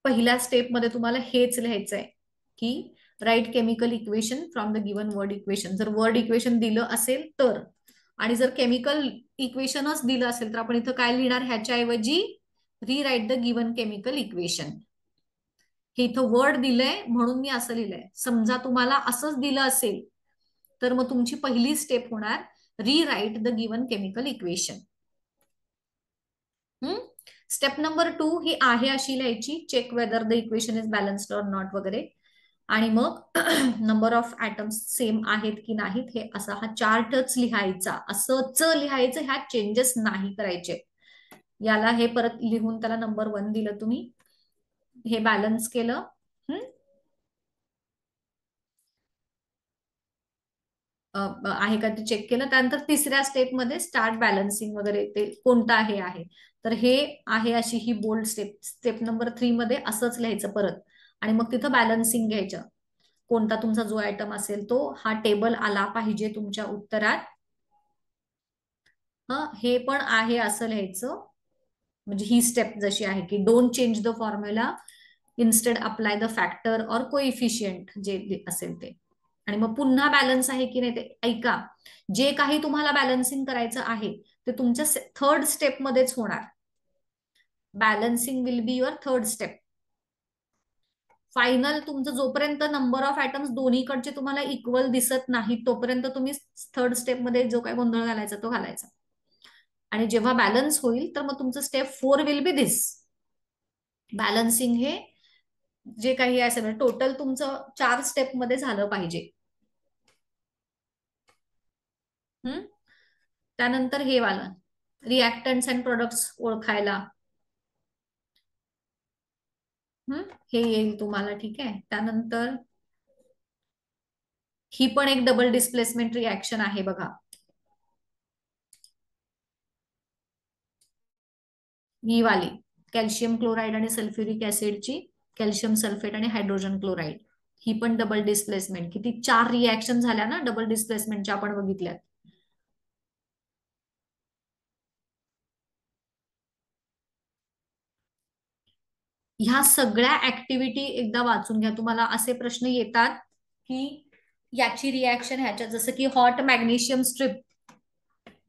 पहिल्या स्टेप मध्ये तुम्हाला हेच लिहायचंय की write chemical equation from the given word equation. जर वर्ड इक्वेशन दिलं असेल तर, आणि जर केमिकल इक्वेशनच दिलं असेल तर आपण इथं काय लिहिणार, ह्याच्या ऐवजी rewrite the given chemical equation. हे इथं वर्ड दिलंय म्हणून मी असं लिहिलंय. समजा तुम्हाला असंच दिलं असेल तर मग तुमची पहिली स्टेप होणार rewrite the given chemical equation. Step number 2 ही आहे अशी लिहायची, check whether the equation is balanced or not वगैरे. आणि मग नंबर ऑफ ऍटम्स सेम आहेत की नाहीत हे असा हा चार्टच लिहायचा, असंच लिहायचं, ह्यात चेंजेस नाही करायचे. याला हे परत लिहून त्याला नंबर 1 दिलं तुम्ही, हे बॅलन्स केलं. आहे का ते चेक केलं. त्यानंतर तिसऱ्या स्टेपमध्ये स्टार्ट बॅलन्सिंग वगैरे ते कोणतं आहे. तर हे आहे अशी ही बोल्ड स्टेप. स्टेप नंबर 3 मध्ये असंच लिहायचं परत, आणि मग तिथं बॅलन्सिंग घ्यायचं. कोणता तुमचा जो आयटम असेल तो, हा टेबल आला पाहिजे तुमच्या उत्तरात. हे पण आहे असं लिहायचं. म्हणजे ही स्टेप जशी आहे की don't change the formula, instead apply the factor और कोइफिशियंट जे असेल ते. आणि मग पुन्हा बॅलन्स आहे की नाही ते ऐका. जे काही तुम्हाला बॅलन्सिंग करायचं आहे ते तुमच्या थर्ड स्टेप मध्येच होणार. Balancing will be your third step. Final तुमचं जोपर्यंत नंबर ऑफ आयटम्स दोन्हीकडचे तुम्हाला इक्वल दिसत नाही तोपर्यंत तुम्ही थर्ड स्टेप मध्ये जो काही गोंधळ घालायचा तो घालायचा. आणि जेव्हा बॅलन्स होईल तर मग तुमचं step 4 will be this. Balancing हे जे काही आहे सगळं टोटल तुमचं 4 स्टेप मध्ये झालं पाहिजे. त्यानंतर हे वाला रिॲक्टंट्स अँड प्रोडक्ट्स ओळखायला, हे येईल तुम्हाला. ठीक आहे. त्यानंतर ही पण एक डबल डिस्प्लेसमेंट रिॲक्शन आहे बघा. ही वाली कॅल्शियम क्लोराईड आणि सल्फ्युरिक ऍसिडची, कॅल्शियम सल्फेट आणि हायड्रोजन क्लोराईड, ही पण डबल डिस्प्लेसमेंट. किती 4 रिॲक्शन झाल्या ना डबल डिस्प्लेसमेंटच्या आपण बघितल्यात. ह्या सगळ्या ऍक्टिव्हिटी एकदा वाचून घ्या. तुम्हाला असे प्रश्न येतात की याची रिॲक्शन ह्याच्या, जसं की हॉट मॅग्नेशियम स्ट्रिप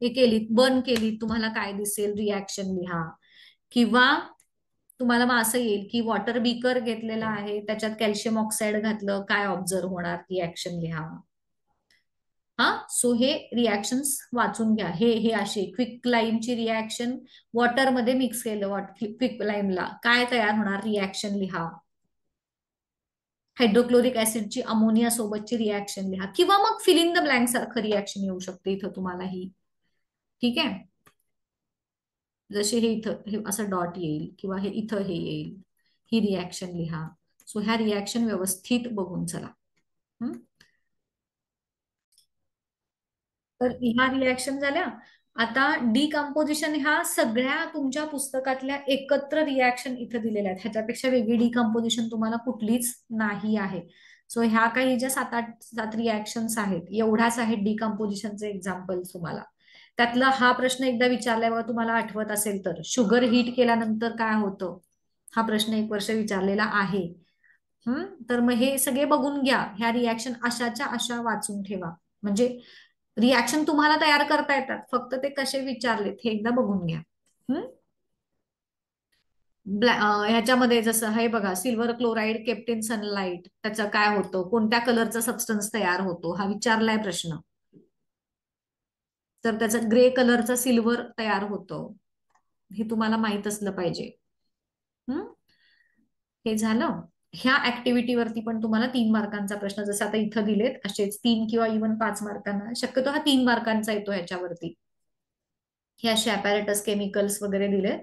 हे केली, बर्न केली, तुम्हाला काय दिसेल रिॲक्शन लिहा. किंवा तुम्हाला मग असं येईल की वॉटर बीकर घेतलेला आहे, त्याच्यात कॅल्शियम ऑक्साईड घातलं, काय ऑब्झर्व होणार, रिॲक्शन लिहा. सो हे रिॲक्शन्स वाचून घ्या. हे असे क्विक लाईमची रिॲक्शन वॉटरमध्ये मिक्स केलं, क्विक लाईमला काय तयार होणार, रिॲक्शन लिहा. हायड्रोक्लोरिक ऍसिडची अमोनिया सोबतची रिॲक्शन लिहा. किंवा मग फिल इन द ब्लँक सारखं रिॲक्शन येऊ शकते इथं तुम्हाला ही. ठीक आहे. जसे हे इथं हे असं डॉट येईल किंवा हे इथं हे येईल, ही रिॲक्शन लिहा. सो ह्या रिॲक्शन व्यवस्थित बघून चला. तर ह्या रिॲक्शन झाल्या. आता डिकम्पोजिशन ह्या सगळ्या तुमच्या पुस्तकातल्या एकत्र रिॲक्शन इथं दिलेल्या आहेत. ह्याच्यापेक्षा वेगळी डिकम्पोजिशन तुम्हाला कुठलीच नाही आहे. सो ह्या काही ज्या 7 रिॲक्शन्स आहेत, एवढ्याच आहेत डिकम्पोजिशनचे एक्झाम्पल तुम्हाला. त्यातला हा प्रश्न एकदा विचारलाय बघा, तुम्हाला आठवत असेल तर, शुगर हीट केल्यानंतर काय होतं, हा प्रश्न 1 वर्ष विचारलेला आहे. तर मग हे सगळे बघून घ्या. ह्या रिॲक्शन अशाच्या अशा वाचून ठेवा. म्हणजे रिॲक्शन तुम्हाला तयार करता येतात, फक्त ते कसे विचारलेत हे एकदा बघून घ्या. ह्याच्यामध्ये जसं हे बघा, silver chloride kept in sunlight, त्याचं काय होतं, कोणत्या कलरचा सबस्टन्स तयार होतो, हा विचारलाय प्रश्न. तर त्याचा ग्रे कलरचा सिल्वर तयार होतो, हे तुम्हाला माहित असलं पाहिजे. हे झालं. ह्या ऍक्टिव्हिटीवरती पण तुम्हाला 3 मार्कांचा प्रश्न, जसं आता इथं दिलेत असेच 3 किंवा इव्हन 5 मार्कांना, शक्यतो हा 3 मार्कांचा येतो ह्याच्यावरती. हे असे अपॅरेटस केमिकल्स वगैरे दिले.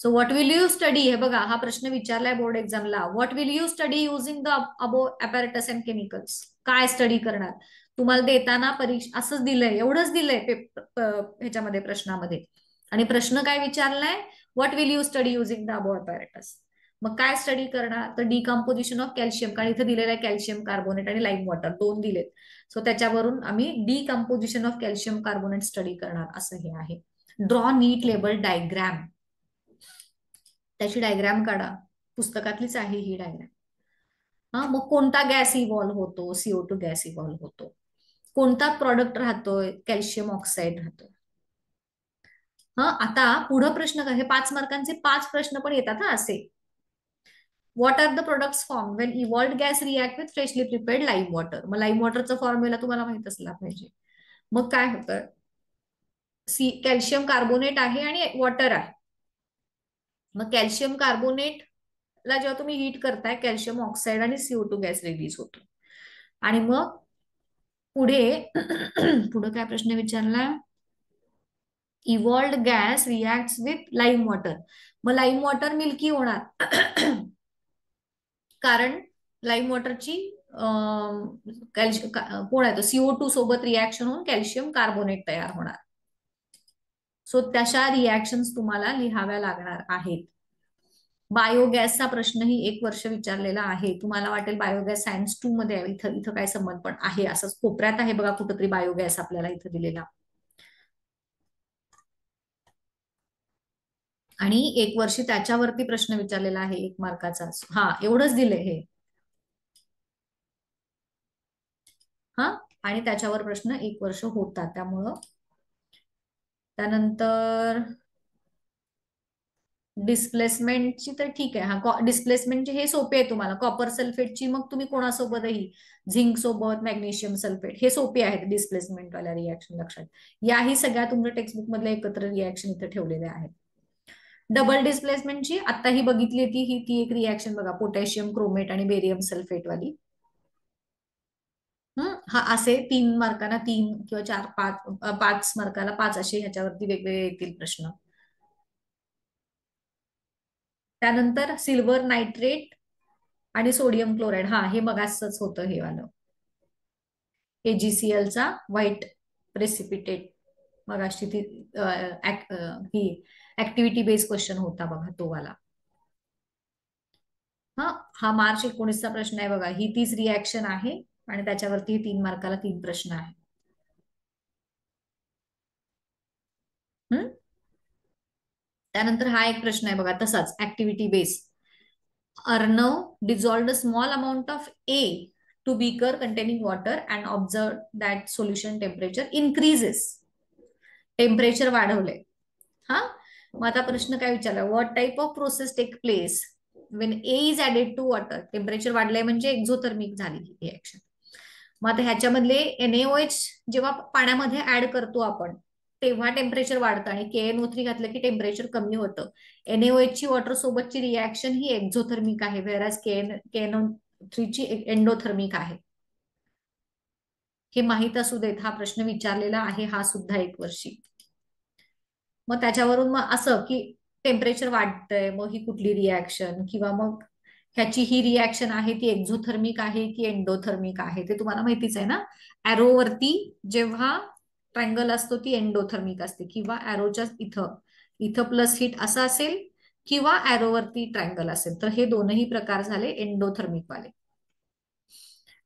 So what will you study, हे बघा हा प्रश्न विचारलाय बोर्ड एक्झामला. What will you study using the above apparatus and chemicals, काय स्टडी करणार. तुम्हाला देताना परीक्षा असंच दिलंय, एवढंच दिलंय ह्याच्यामध्ये प्रश्नामध्ये. आणि प्रश्न काय विचारलाय, what will you study using the above apparatus. मग काय स्टडी करणार, तर डिकम्पोजिशन ऑफ कॅल्शियम, कारण इथं दिलेलं आहे कॅल्शियम कार्बोनेट आणि लाईम वॉटर 2 दिलेत. सो त्याच्यावरून आम्ही decomposition of calcium carbonate study करणार, असं हे आहे. ड्रॉ नीट लेबल डायग्रॅम, त्याची डायग्रॅम काढा, पुस्तकातलीच आहे ही डायग्रॅम. हा, मग कोणता गॅस इव्हॉल्व्ह होतो? CO2 गॅस इव्हॉल्व्ह होतो. कोणता प्रॉडक्ट राहतोय? कॅल्शियम ऑक्साईड राहतोय. हा, आता पुढं प्रश्न काय? हे 5 मार्कांचे 5 प्रश्न पण येतात हा असे. What are the products form when evolved gas react with freshly prepared live water? मग लाईव्ह वॉटरचा फॉर्म्युला तुम्हाला माहित असला पाहिजे. मग काय होतं? कॅल्शियम कार्बोनेट आहे आणि वॉटर आहे. मग कॅल्शियम कार्बोनेट ला जेव्हा तुम्ही हीट करताय, कॅल्शियम ऑक्साईड आणि CO2 गॅस रिलीज होतो. आणि मग पुढे पुढे काय प्रश्न विचारला? Evolved gas react with lime water. मग लाईम वॉटर मिल्की होणार कारण लाईम वॉटरची कोण आहे तो? CO2 सोबत रिॲक्शन होऊन कॅल्शियम कार्बोनेट तयार होणार. सो तशा रिॲक्शन्स तुम्हाला लिहाव्या लागणार आहेत. बायोगॅसचा प्रश्नही 1 वर्ष विचारलेला आहे. तुम्हाला वाटेल बायोगॅस सायन्स 2 मध्ये आहे, इथं इथं काय संबंध, पण आहे असंच कोपऱ्यात आहे बघा कुठंतरी बायोगॅस आपल्याला इथं दिलेला. आणि 1 वर्षी त्याच्यावरती प्रश्न विचारलेला आहे 1 मार्काचा. हा, एवढंच दिले हे. हा, आणि त्याच्यावर प्रश्न 1 वर्ष होता त्यामुळं. त्यानंतर डिस्प्लेसमेंटची तर ठीक आहे. हा, डिस्प्लेसमेंटची हे सोपे आहे तुम्हाला. कॉपर सल्फेटची मग तुम्ही कोणासोबतही, झिंक सोबत, मॅग्नेशियम सल्फेट, हे सोपे आहेत डिस्प्लेसमेंट वाल्या रिॲक्शन. लक्षात, याही सगळ्या तुमच्या टेक्स्टबुक मधल्या एकत्र रिॲक्शन इथे ठेवलेल्या आहेत. डबल डिस्प्लेसमेंटची आता ही बघितली ती एक रिॲक्शन बघा, पोटॅशियम क्रोमेट आणि बेरियम सल्फेट वाली. हा, असे 3 मार्काला 3 किंवा 4 5 मार्काला 5 असे ह्याच्यावरती वेगवेगळे येतील प्रश्न. त्यानंतर सिल्वर नायट्रेट आणि सोडियम क्लोराईड. हा, हे मग असंच होतं हे वालं. AgCl चा व्हाईट प्रेसिपिटेट. मग अशी ती ही ऍक्टिव्हिटी बेस्ड क्वेश्चन होता बघा तो वाला. हा, हा मार्च 19चा प्रश्न आहे बघा. ही तीच रिॲक्शन आहे आणि त्याच्यावरती 3 मार्काला 3 प्रश्न आहे. त्यानंतर हा एक प्रश्न आहे बघा तसाच activity based. Arnav dissolved a small amount of A to beaker containing water and observed that solution temperature increases. Temperature वाढवले. हा, मग आता प्रश्न काय विचारला? What type of process take place when A is added to water? Temperature वाढलंय म्हणजे exothermic झाली ही रिॲक्शन. मग आता ह्याच्यामधले NaOH जेव्हा पाण्यामध्ये ऍड करतो आपण तेव्हा टेम्परेचर वाढतं आणि KNO3 घातलं की टेम्परेचर कमी होतं. NaOH ची वॉटर सोबतची रिॲक्शन ही एक्झोथर्मिक आहे, व्हेअरएज KNO3 ची एंडोथर्मिक आहे. हे माहीत असू देत, हा प्रश्न विचारलेला आहे हा सुद्धा 1 वर्षी. मग त्याच्यावरून मग असं की टेम्परेचर वाढतंय, मग ही कुठली रिॲक्शन, किंवा मग ह्याची ही रिॲक्शन आहे ती एक्झोथर्मिक आहे की एंडोथर्मिक आहे, ते तुम्हाला माहितीच आहे ना. ॲरोवरती जेव्हा ट्रायंगल असतो ती एंडोथर्मिक असते, किंवा ॲरोच्या इथं इथं प्लस हिट असं असेल, किंवा ॲरोवरती ट्रायंगल असेल, तर हे दोनही प्रकार झाले एंडोथर्मिक वाले.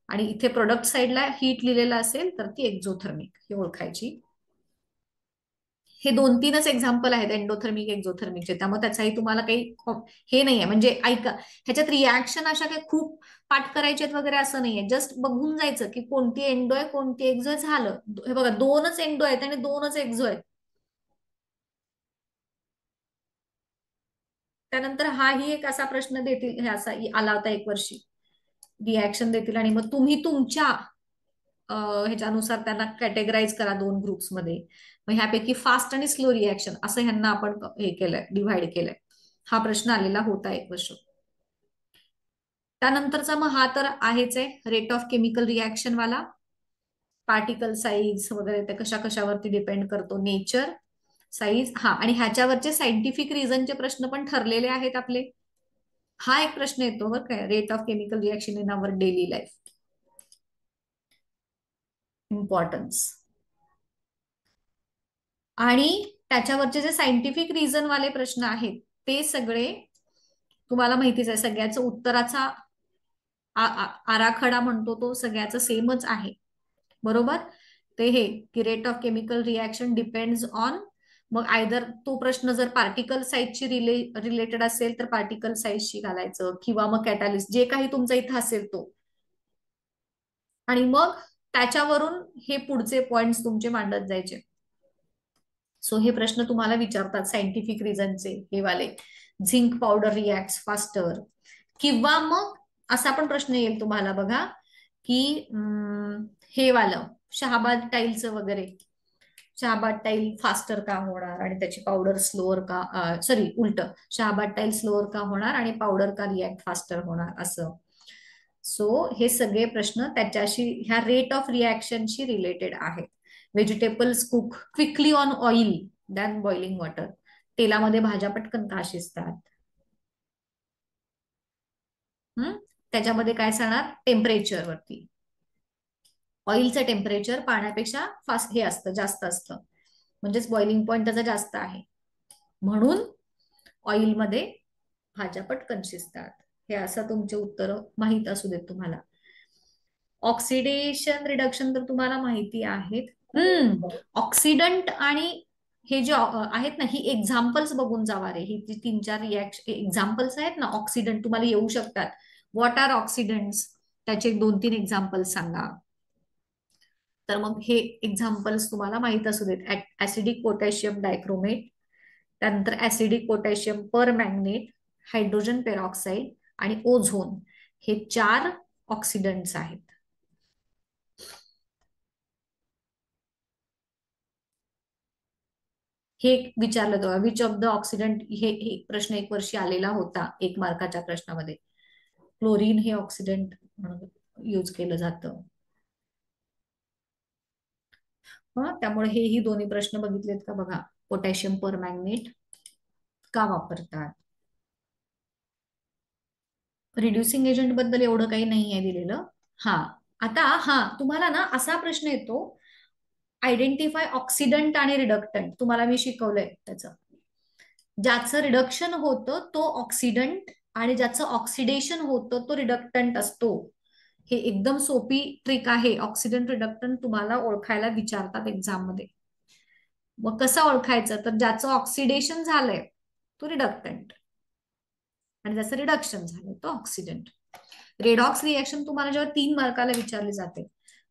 आणि इथे प्रोडक्ट साइडला हीट लिहिलेलं असेल तर ती एक्झोथर्मिक, हे ओळखायची. हे 2-3च एक्झाम्पल आहेत एंडोथर्मिक एक्झोथर्मिकचे, त्यामुळे त्याचाही तुम्हाला काही हे नाहीये. म्हणजे ऐका, ह्याच्यात रिॲक्शन अशा काही खूप पाठ करायचे वगैरे असं नाहीये. जस्ट बघून जायचं की कोणती एंडो आहे कोणती एक्झो आहे, झालं. हे बघा 2च एंडो आहेत आणि 2च एक्झो आहेत. त्यानंतर हाही एक असा प्रश्न देतील, हे असा आला होता 1 वर्षी. रिॲक्शन देतील आणि मग तुम्ही तुमच्या ह्याच्यानुसार त्यांना कॅटेगराईज करा 2 ग्रुप्समध्ये. मग ह्यापैकी फास्ट आणि स्लो रिॲक्शन असं ह्यांना आपण हे केलंय, डिव्हाइड केलंय. हा प्रश्न आलेला होता 1 वर्ष. त्यानंतरचा मग हा तर आहेच आहे, रेट ऑफ केमिकल रिॲक्शन वाला. पार्टिकल साईज वगैरे ते कशा कशावरती डिपेंड करतो, नेचर, साईज. हा, आणि ह्याच्यावरचे सायंटिफिक रिझनचे प्रश्न पण ठरलेले आहेत आपले. हा एक प्रश्न येतो बरं काय, rate of chemical reaction in our daily life. Importance. आणि त्याच्यावरचे जे सायंटिफिक रिझन वाले प्रश्न आहेत ते सगळे तुम्हाला माहितीच आहे. सगळ्याचं उत्तराचा आराखडा म्हणतो तो सगळ्याचं सेमच आहे, बरोबर. ते हे की rate of chemical reaction depends on मग आयदर तो प्रश्न जर पार्टिकल साईजची रिलेटेड असेल तर पार्टिकल साईजशी घालायचं, किंवा मग कॅटॅलिस्ट जे काही तुमचा इथं असेल तो, आणि मग त्याच्यावरून हे पुढचे पॉइंट्स तुमचे मांडत जायचे. सो हे प्रश्न तुम्हाला विचारतात सायंटिफिक रिझनचे हे वाले. झिंक पावडर रिॲक्ट फास्टर, किंवा मग असा पण प्रश्न येईल तुम्हाला बघा की हे वालं शहाबाद टाईलचं वगैरे, शहाबाद टाईल फास्टर का होणार आणि त्याची पावडर स्लोअर का, सॉरी उलट, शहाबाद टाईल स्लोअर का होणार आणि पावडर का रिॲक्ट फास्टर होणार असं. सो हे सगळे प्रश्न त्याच्याशी, ह्या रेट ऑफ रिॲक्शनशी रिलेटेड आहेत. Vegetables cook quickly on oil than boiling water. तेलामध्ये भाज्या पटकन का शिजतात? त्याच्यामध्ये काय सांगणार? टेम्परेचर वरती. ऑइलचं टेम्परेचर पाण्यापेक्षा फास्ट हे असतं, जास्त असतं, म्हणजेच बॉइलिंग पॉइंट त्याचा जास्त आहे, म्हणून ऑइलमध्ये भाज्या पटकन शिजतात. हे असं तुमचे उत्तर माहित असू देत तुम्हाला. ऑक्सिडेशन रिडक्शन तर तुम्हाला माहिती आहेत. ऑक्सिडंट आणि हे जे आहेत ना, ही एक्झाम्पल्स बघून जावा रे. ही जी 3-4 रिॲक्शन एक्झाम्पल्स आहेत ना, ऑक्सिडंट तुम्हाला येऊ शकतात. What are oxidants? त्याचे 2-3 एक्झाम्पल्स सांगा. तर मग हे एक्झाम्पल्स तुम्हाला माहित असू देत. ऍसिडिक पोटॅशियम डायक्रोमेट, त्यानंतर ऍसिडिक पोटॅशियम पर मॅग्नेट, हायड्रोजन पेरॉक्साईड आणि ओझोन, हे 4 ऑक्सिडंट्स आहेत. हे विचारलं तेव्हा विच ऑफ द ऑक्सिडंट, हे प्रश्न एक वर्षी आलेला होता 1 मार्काच्या प्रश्नामध्ये. क्लोरीन हे ऑक्सिडंट म्हणून यूज केलं जातं. त्यामुळे हेही दोन्ही प्रश्न बघितलेत का बघा. पोटॅशियम पर मॅग्नेट का वापरतात? रिड्युसिंग एजंट बद्दल एवढं काही नाही आहे दिलेलं. हा, आता तुम्हाला ना असा प्रश्न येतो, आयडेंटिफाय ऑक्सिडंट आणि रिडक्टंट. तुम्हाला मी शिकवलंय त्याचं. ज्याचं रिडक्शन होतं तो ऑक्सिडंट आणि ज्याचं ऑक्सिडेशन होतं तो रिडक्टंट असतो. हे एकदम सोपी ट्रिक आहे. ऑक्सिडंट रिडक्टंट तुम्हाला ओळखायला विचारतात एक्झाम मध्ये. मग कसं ओळखायचं? तर ज्याचं ऑक्सिडेशन झालंय तो रिडक्टंट आणि ज्याचं रिडक्शन झालंय तो ऑक्सिडंट. रेडॉक्स रिएक्शन तुम्हाला जेव्हा 3 मार्काला विचारली जाते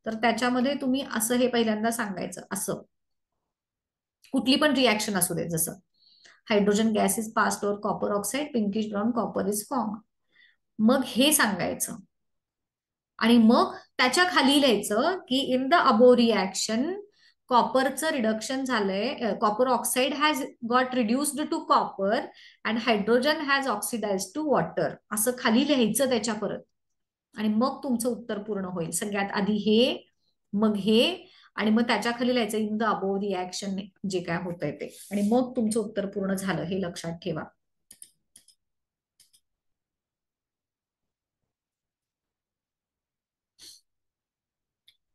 तर त्याच्यामध्ये तुम्ही असं हे पहिल्यांदा सांगायचं. असं कुठली पण रिॲक्शन असू दे, जसं hydrogen gas is passed over copper oxide, pinkish brown copper is form. मग हे सांगायचं आणि मग त्याच्या खाली लिहायचं की इन द अबो रिॲक्शन कॉपरचं रिडक्शन झालंय, copper oxide has got reduced to copper and hydrogen has oxidize to water. असं खाली लिहायचं त्याच्या परत, आणि मग तुमचं उत्तर पूर्ण होईल. सगळ्यात आधी हे, मग हे, आणि मग त्याच्या खाली लिहायचं इन द अबोव रिॲक्शन जे काय होतंय ते, आणि मग तुमचं उत्तर पूर्ण झालं. हे लक्षात ठेवा.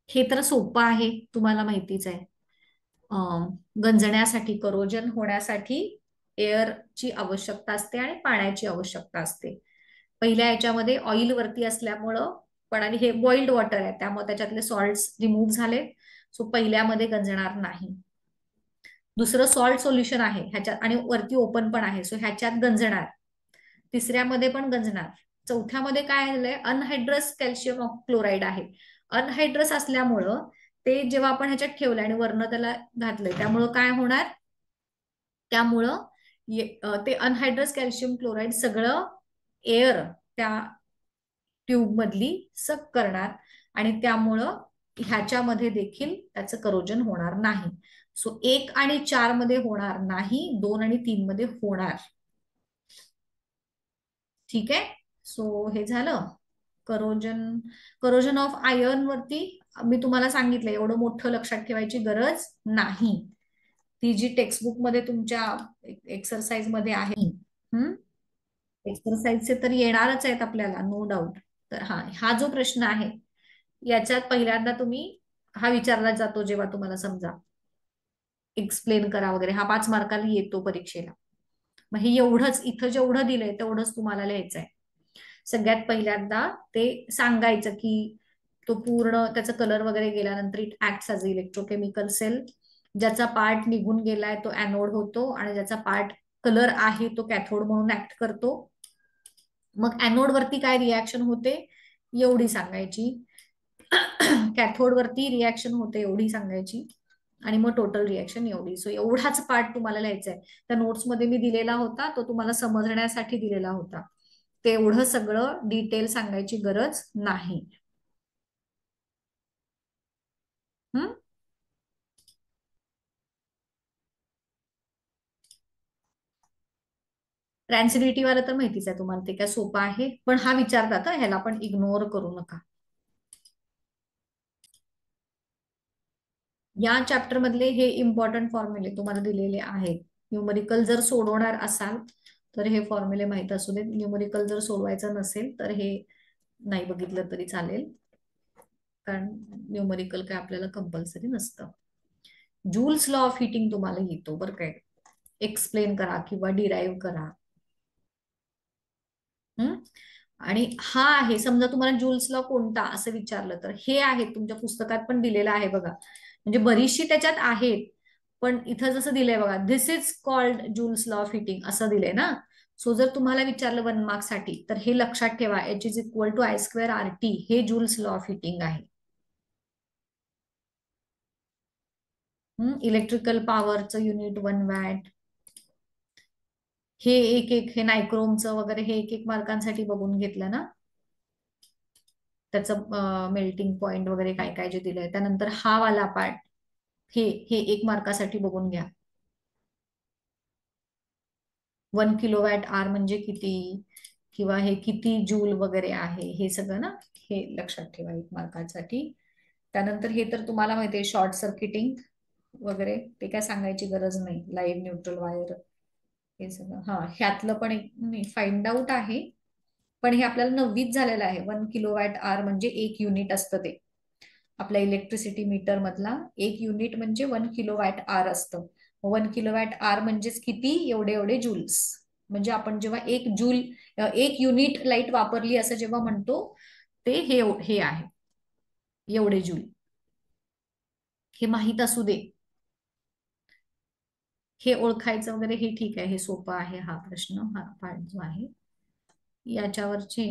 हे तर सोपं आहे, तुम्हाला माहितीच आहे. गंजण्यासाठी, करोजन होण्यासाठी एअरची आवश्यकता असते आणि पाण्याची आवश्यकता असते. पहिल्या याच्यामध्ये ऑइल वरती असल्यामुळं, पण आणि हे बॉइल्ड वॉटर आहे त्यामुळे त्याच्यातले सॉल्ट्स रिमूव्ह झाले, सो पहिल्यामध्ये गंजणार नाही. दुसरं सॉल्ट सोल्युशन आहे ह्याच्यात आणि वरती ओपन पण आहे, सो ह्याच्यात गंजणार. तिसऱ्यामध्ये पण गंजणार. चौथ्यामध्ये काय झालंय? अनहायड्रस कॅल्शियम क्लोराईड आहे. अनहायड्रस असल्यामुळं ते जेव्हा आपण ह्याच्यात ठेवलं आणि वरनं त्याला घातलंय त्यामुळं काय होणार? त्यामुळं ते अनहायड्रस कॅल्शियम क्लोराईड सगळं एअर त्या ट्यूब मधली सक करणार आणि त्यामुळं ह्याच्यामध्ये देखील त्याचं करोजन होणार नाही. सो 1 आणि 4 मध्ये होणार नाही, 2 आणि 3 मध्ये होणार. ठीक आहे. सो हे झालं करोजन. करोजन ऑफ आयर्न वरती मी तुम्हाला सांगितलं, एवढं मोठं लक्षात ठेवायची गरज नाही. ती जी टेक्स्टबुक मध्ये तुमच्या एक्सरसाइज मध्ये आहे, एक्सरसाइजचे तर येणारच आहेत आपल्याला, नो डाऊट. तर हा जो प्रश्न आहे याच्यात पहिल्यांदा तुम्ही, हा विचारला जातो जेव्हा तुम्हाला समजा एक्सप्लेन करा वगैरे, हा 5 मार्काला येतो परीक्षेला. मग हे एवढंच, इथं जेवढं दिलंय तेवढंच तुम्हाला लिहायचंय. सगळ्यात पहिल्यांदा ते सांगायचं की तो पूर्ण त्याचा कलर वगैरे गेल्यानंतर it acts as a electrochemical cell. ज्याचा पार्ट निघून गेलाय तो ऍनोड होतो आणि ज्याचा पार्ट कलर आहे तो कॅथोड म्हणून ऍक्ट करतो. मग ऍनोड वरती काय रिॲक्शन होते एवढी सांगायची. कॅथोड वरती रिॲक्शन होते एवढी सांगायची. आणि मग टोटल रिॲक्शन एवढी. सो एवढाच पार्ट तुम्हाला लिहायचा आहे. त्या नोट्समध्ये मी दिलेला होता तो तुम्हाला समजण्यासाठी दिलेला होता. तेवढं सगळं डिटेल सांगायची गरज नाही. हम्म. ट्रान्सिडिटी वाला तर माहितीच आहे तुम्हाला, ते काय सोपं आहे. पण हा विचारतात ह्याला पण इग्नोर करू नका. या चॅप्टर मधले हे इम्पॉर्टंट फॉर्म्युले तुम्हाला दिलेले आहेत. न्यूमरिकल जर सोडवणार असाल तर हे फॉर्म्युले माहित असू देत. न्यूमरिकल जर सोडवायचं नसेल तर हे नाही बघितलं तरी चालेल, कारण न्यूमरिकल काय आपल्याला कंपल्सरी नसतं. जूल्स लॉ ऑफ हिटिंग तुम्हाला येतो बरं काय, एक्सप्लेन करा किंवा डिराईव्ह करा. हम्म. आणि हा आहे, समजा तुम्हाला जूल्स लॉ कोणता असं विचारलं तर हे आहे, तुमच्या पुस्तकात पण दिलेलं आहे बघा. म्हणजे बरीचशी त्याच्यात आहेत, पण इथं जसं दिलंय बघा, this is called Joule's law of heating असं दिलंय ना. सो जर तुम्हाला विचारलं 1 मार्क्स साठी तर हे लक्षात ठेवा, H is equal to I square R T, हे जूल्स लॉ ऑफ हिटिंग आहे. इलेक्ट्रिकल पॉवरचं युनिट 1 वॅट. हे एक एक हे नायक्रोमचं वगैरे हे एक एक मार्कांसाठी बघून घेतलं ना, त्याचं मेल्टिंग पॉइंट वगैरे काय काय जे दिलंय. त्यानंतर हा वाला पार्ट, हे हे 1 मार्कासाठी बघून घ्या. 1 किलोवॅट आर म्हणजे किती, किंवा हे किती जूल वगैरे आहे, हे सगळं ना हे लक्षात ठेवा 1 मार्कासाठी. त्यानंतर हे तर तुम्हाला माहिती आहे, शॉर्ट सर्किटिंग वगैरे ते काय सांगायची गरज नाही. लाईव्ह न्यूट्रल वायर हे सगळं. हा ह्यातलं पण एक फाइंड आउट आहे, पण हे आपल्याला 9वीत झालेलं आहे. 1 किलोवॅट आर म्हणजे 1 युनिट असतं ते. आपल्या इलेक्ट्रिसिटी मीटर मधला 1 युनिट म्हणजे 1 किलोवॅट आर असतं. 1 किलोवॅट आर म्हणजेच किती, एवढे एवढे जूल्स. म्हणजे आपण जेव्हा 1 जूल 1 युनिट लाईट वापरली असं जेव्हा म्हणतो, ते हे हे आहे एवढे जूल. हे माहीत असू दे, हे ओळखायचं वगैरे हे ठीक आहे, हे सोपं आहे. हा प्रश्न, हा पार्ट जो आहे याच्यावरचे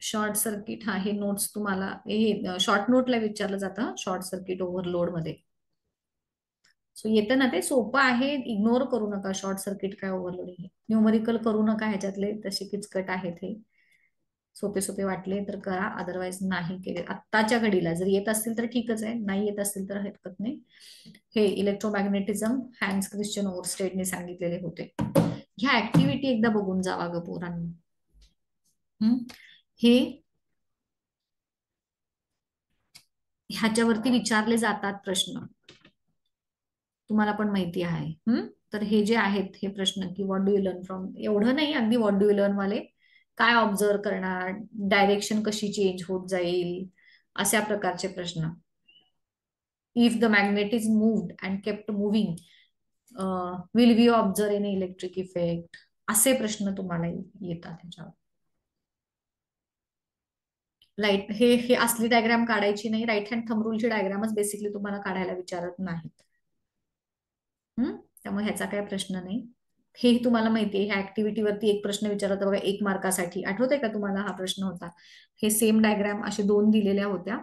शॉर्ट सर्किट, हा हे नोट्स तुम्हाला हे शॉर्ट नोटला विचारलं जातं शॉर्ट सर्किट ओव्हरलोड मध्ये. सो येतं ना, ते सोपं आहे, इग्नोर करू नका. शॉर्ट सर्किट काय ओव्हरलोड, हे न्यूमरिकल करू नका ह्याच्यातले, तसे किचकट आहेत हे. सोपे सोपे वाटले तर करा, अदरवाईज नाही केले. आत्ताच्या घडीला जर येत असतील तर ठीकच आहे, नाही येत असतील तर हरकत नाही. हे इलेक्ट्रोमॅग्नेटिझम हॅन्स क्रिश्चियन ओरस्टेडने सांगितलेले होते. ह्या ऍक्टिव्हिटी एकदा बघून जावा ग पोरांनी. हे ह्याच्यावरती विचारले जातात प्रश्न, तुम्हाला पण माहिती आहे. तर हे जे आहेत हे प्रश्न, की what do you learn from, एवढं नाही अगदी व्हॉट डू यू लर्न वाले, काय ऑब्झर्व करणार, डायरेक्शन कशी चेंज होत जाईल, अशा प्रकारचे प्रश्न. If the magnet is moved and kept moving, will we observe an electric effect, असे प्रश्न तुम्हाला येतात ह्याच्यावर. लाईट हे असली डायग्राम काढायची नाही, राईट हँड थंब रूलची डायग्रामच बेसिकली तुम्हाला काढायला विचारत नाहीत. त्यामुळे ह्याचा काय प्रश्न नाही. हे तुम्हाला माहितीये, ह्या ऍक्टिव्हिटीवरती एक प्रश्न विचारत बघा 1 मार्कासाठी, आठवतंय का तुम्हाला हा प्रश्न होता. हे सेम डायग्राम असे 2 दिलेल्या होत्या.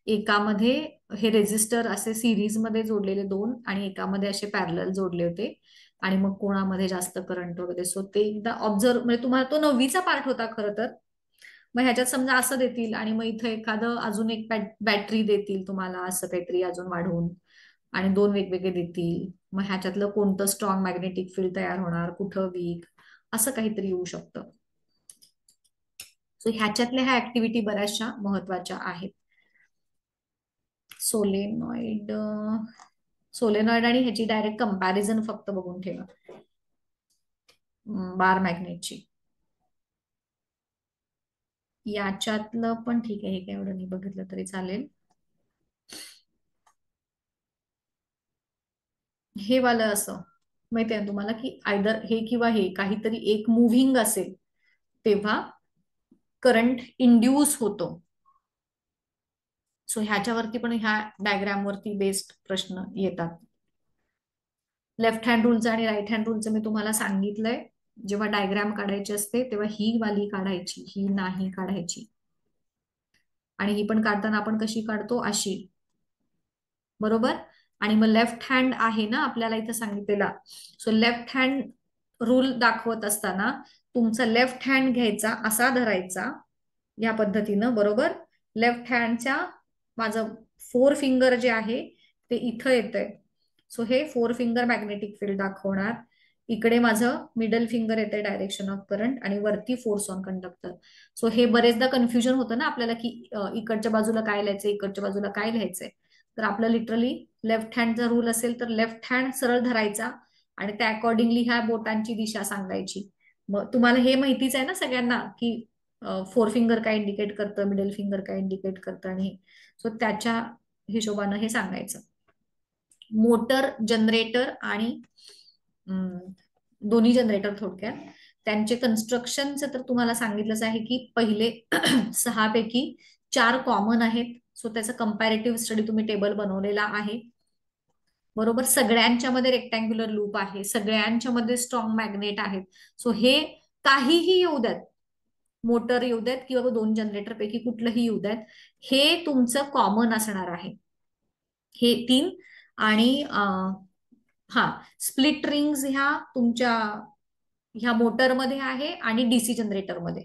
एकामध्ये हे रेजिस्टर असे सिरीज मध्ये जोडलेले 2 आणि एकामध्ये असे पॅरलल जोडले होते, आणि मग कोणामध्ये जास्त करंट वगैरे. सो ते एकदा ऑब्झर्व, म्हणजे तुम्हाला तो 9वीचा पार्ट होता खरं तर. मग ह्याच्यात समजा असं देतील आणि मग इथं एखादं अजून एक बॅटरी देतील तुम्हाला, असं काहीतरी अजून वाढवून, आणि 2 वेगवेगळे देतील. मग ह्याच्यातलं कोणतं स्ट्रॉंग मॅग्नेटिक फील्ड तयार होणार, कुठं वीक, असं काहीतरी येऊ शकतं. सो ह्याच्यातल्या ह्या ऍक्टिव्हिटी बऱ्याचशा महत्वाच्या आहेत. सोलेनॉइड, सोलेनॉइड आणि ह्याची डायरेक्ट कंपॅरिझन फक्त बघून ठेवा, बार मॅग्नेटची. याच्यातलं पण ठीक आहे, हे काय एवढं नाही बघितलं तरी चालेल. हे वालं असं माहिती आहे तुम्हाला की आयदर हे किंवा हे काहीतरी एक मुव्हिंग असेल तेव्हा करंट इंड्यूस होतो. सो ह्याच्यावरती पण ह्या डायग्राम वरती बेस्ड प्रश्न येतात. लेफ्ट हँड रूलचं आणि राईट हँड रूलचं मी तुम्हाला सांगितलंय. जेव्हा डायग्राम काढायची असते तेव्हा ही वाली काढायची, ही नाही काढायची. आणि ही पण काढताना आपण कशी काढतो, अशी. बरोबर. आणि मग लेफ्ट हँड आहे ना आपल्याला इथं सांगितलेला. सो लेफ्ट हँड रूल दाखवत असताना तुमचा लेफ्ट हँड घ्यायचा, असा धरायचा या पद्धतीनं. बरोबर. लेफ्ट हँडच्या माझं फोर फिंगर जे आहे ते इथं येतंय. सो हे फोर फिंगर मॅग्नेटिक फील्ड दाखवणार. इकडे माझं मिडल फिंगर येते डायरेक्शन ऑफ करंट आणि वरती फोर्स ऑन कंडक्टर. सो हे बरेचदा कन्फ्युजन होतं ना आपल्याला की इकडच्या बाजूला काय लिहायचंय, इकडच्या बाजूला काय लिहायचंय. तर आपलं लिटरली लेफ्ट हँडचा रूल असेल तर लेफ्ट हँड सरळ धरायचा आणि त्या अकॉर्डिंगली ह्या बोटांची दिशा सांगायची. मग तुम्हाला हे माहितीच आहे ना सगळ्यांना की फोर फिंगर काय इंडिकेट करतं, मिडल फिंगर काय इंडिकेट करतं, आणि सो त्याच्या हिशोबानं हे सांगायचं. मोटर, जनरेटर आणि दोन्ही जनरेटर थोडक्यात त्यांचे कन्स्ट्रक्शनचं तर तुम्हाला सांगितलंच आहे की पहिले 6 पैकी 4 कॉमन आहेत. सो त्याचा कंपॅरेटिव्ह स्टडी तुम्ही टेबल बनवलेला आहे. बरोबर. सगळ्यांच्या मध्ये रेक्टँग्युलर लूप आहे, सगळ्यांच्या मध्ये स्ट्रॉंग मॅग्नेट आहेत. सो हे काहीही येऊ द्यात, मोटर येऊ द्यात किंवा 2 जनरेटर पैकी कुठलंही येऊ द्यात, हे तुमचं कॉमन असणार आहे. हे 3. आणि हा स्प्लिट रिंग्स ह्या तुमच्या ह्या मोटरमध्ये आहे आणि डीसी जनरेटरमध्ये.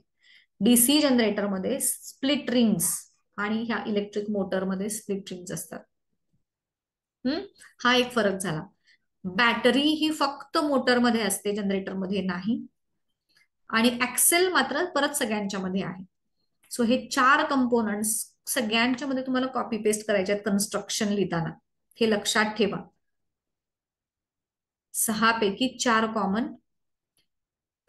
डीसी जनरेटरमध्ये स्प्लिट रिंग्स आणि ह्या इलेक्ट्रिक मोटरमध्ये स्प्लिट रिंग्स असतात. हा एक फरक झाला. बॅटरी ही फक्त मोटरमध्ये असते, जनरेटरमध्ये नाही. आणि ऍक्सेल मात्र परत सगळ्यांच्या मध्ये आहे. सो हे 4 कंपोनंट्स सगळ्यांच्या मध्ये तुम्हाला कॉपी पेस्ट करायचे आहेत कन्स्ट्रक्शन लिहिताना. हे लक्षात ठेवा. 6 पैकी 4 कॉमन.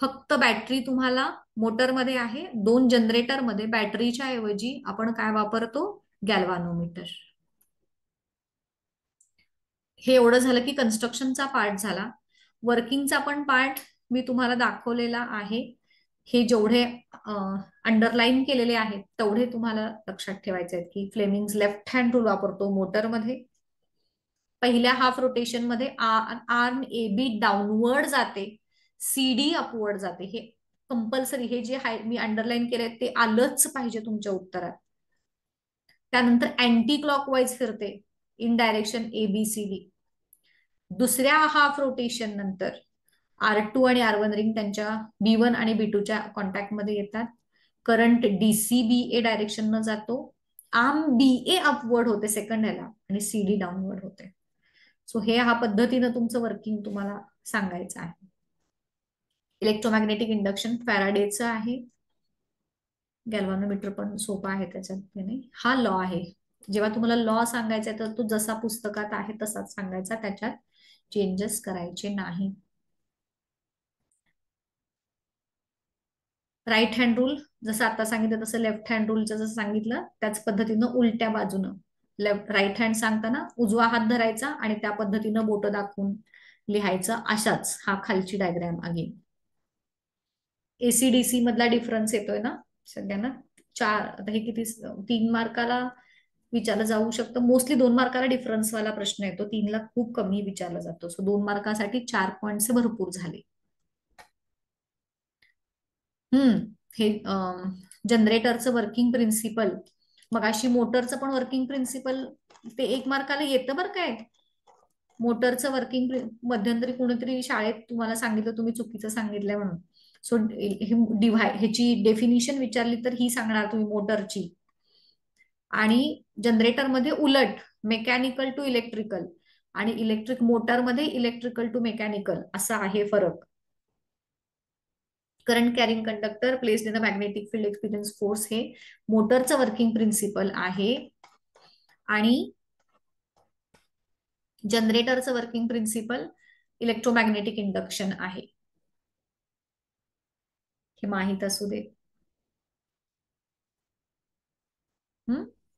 फक्त बॅटरी तुम्हाला मोटरमध्ये आहे. 2 जनरेटरमध्ये बॅटरीच्या ऐवजी आपण काय वापरतो, गॅल्व्हानोमीटर. हे एवढं झालं की कन्स्ट्रक्शनचा पार्ट झाला. वर्किंगचा पण पार्ट मी तुम्हाला दाखवलेला आहे. हे जेवढे अंडरलाईन केलेले आहेत तेवढे तुम्हाला लक्षात ठेवायचे आहेत की फ्लेमिंग्स लेफ्ट हँड रूल वापरतो मोटरमध्ये. पहिल्या हाफ रोटेशन मध्ये आर्म ए बी डाऊनवर्ड जाते, सीडी अपवर्ड जाते. हे कंपल्सरी, हे जे मी अंडरलाईन केले ते आलंच पाहिजे तुमच्या उत्तरात. त्यानंतर अँटी क्लॉकवाईज फिरते इन डायरेक्शन ABCD. दुसऱ्या हाफ रोटेशन नंतर R2 आणि R1 रिंग त्यांच्या B1 आणि B2च्या कॉन्टॅक्टमध्ये येतात. करंट DCBA डायरेक्शन न जातो. आर्म BA अपवर्ड होते सेकंड ह्याला आणि CD डाऊनवर्ड होते. सो हे ह्या पद्धतीनं तुमचं वर्किंग तुम्हाला सांगायचं आहे. इलेक्ट्रोमॅग्नेटिक इंडक्शन फॅराडेचं आहे. गॅल्व्हानोमीटर पण सोपा आहे त्याच्यात. हा लॉ आहे. जेव्हा तुम्हाला लॉ सांगायचा आहे तर तो जसा पुस्तकात आहे तसाच सांगायचा, त्याच्यात चेंजेस करायचे नाही. राईट हँड रूल जसं आता सांगितलं तसं लेफ्ट हँड रूलचं जसं सांगितलं त्याच पद्धतीनं उलट्या बाजूनं राईट हँड सांगताना उजवा हात धरायचा आणि त्या पद्धतीनं बोट दाखवून लिहायचं. अशाच हा खालची डायग्राम अगेन. ACDC मधला डिफरन्स येतोय ना सगळ्यांना. 4 आता हे किती 3 मार्काला विचारलं जाऊ शकतं. मोस्टली 2 मार्काला डिफरन्स वाला प्रश्न येतो, 3 ला खूप कमी विचारला जातो. सो 2 मार्कासाठी 4 पॉइंट्स भरपूर झाले. हे जनरेटरचं वर्किंग प्रिन्सिपल, मग अशी मोटरचं पण वर्किंग प्रिन्सिपल ते 1 मार्काला येतं बरं काय. मोटरचं वर्किंग मध्यंतरी कोणीतरी शाळेत तुम्हाला सांगितलं, तुम्ही चुकीचं सांगितलंय म्हणून. सो ह्याची डेफिनिशन विचारली तर ही सांगणार तुम्ही मोटरची. आणि जनरेटरमध्ये उलट मेकॅनिकल टू इलेक्ट्रिकल आणि इलेक्ट्रिक मोटरमध्ये इलेक्ट्रिकल टू मेकॅनिकल असा आहे फरक. Current carrying conductor placed in a magnetic field experience force हे मोटरचं वर्किंग प्रिन्सिपल आहे. आणि जनरेटरचं वर्किंग प्रिन्सिपल इलेक्ट्रोमॅग्नेटिक इंडक्शन आहे. हे माहीत असू दे.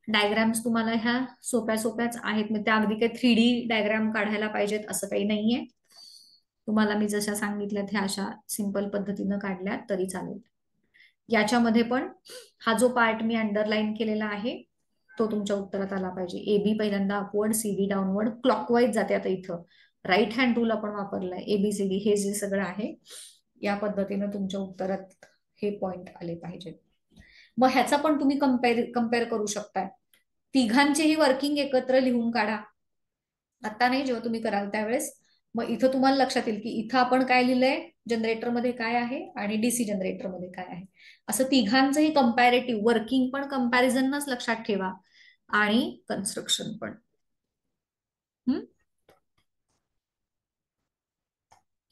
डायग्राम्स तुम्हाला ह्या सोप्या सोप्याच आहेत. मग त्या अगदी काही 3D डायग्राम काढायला पाहिजेत असं काही नाहीये. तुम्हाला मी जशा सांगितल्यात ह्या अशा सिंपल पद्धतीनं काढल्या तरी चालेल. याच्यामध्ये पण हा जो पार्ट मी अंडरलाईन केलेला आहे तो तुमच्या उत्तरात आला पाहिजे. AB पहिल्यांदा अपवर्ड, CD डाऊनवर्ड, क्लॉकवाईज जाते. आता इथं राईट हँड रूल आपण वापरलाय. ABCD हे जे सगळं आहे या पद्धतीनं तुमच्या उत्तरात हे पॉइंट आले पाहिजेत. मग ह्याचा पण तुम्ही कम्पेअर करू शकताय. तिघांचेही वर्किंग एकत्र लिहून काढा. आता नाही, जेव्हा तुम्ही कराल त्यावेळेस मग इथं तुम्हाला लक्षात येईल की इथं आपण काय लिहिलंय, जनरेटरमध्ये काय आहे आणि DC जनरेटरमध्ये काय आहे. असं तिघांचंही कम्पॅरेटिव्ह वर्किंग पण कम्पॅरिझनच लक्षात ठेवा आणि कन्स्ट्रक्शन पण.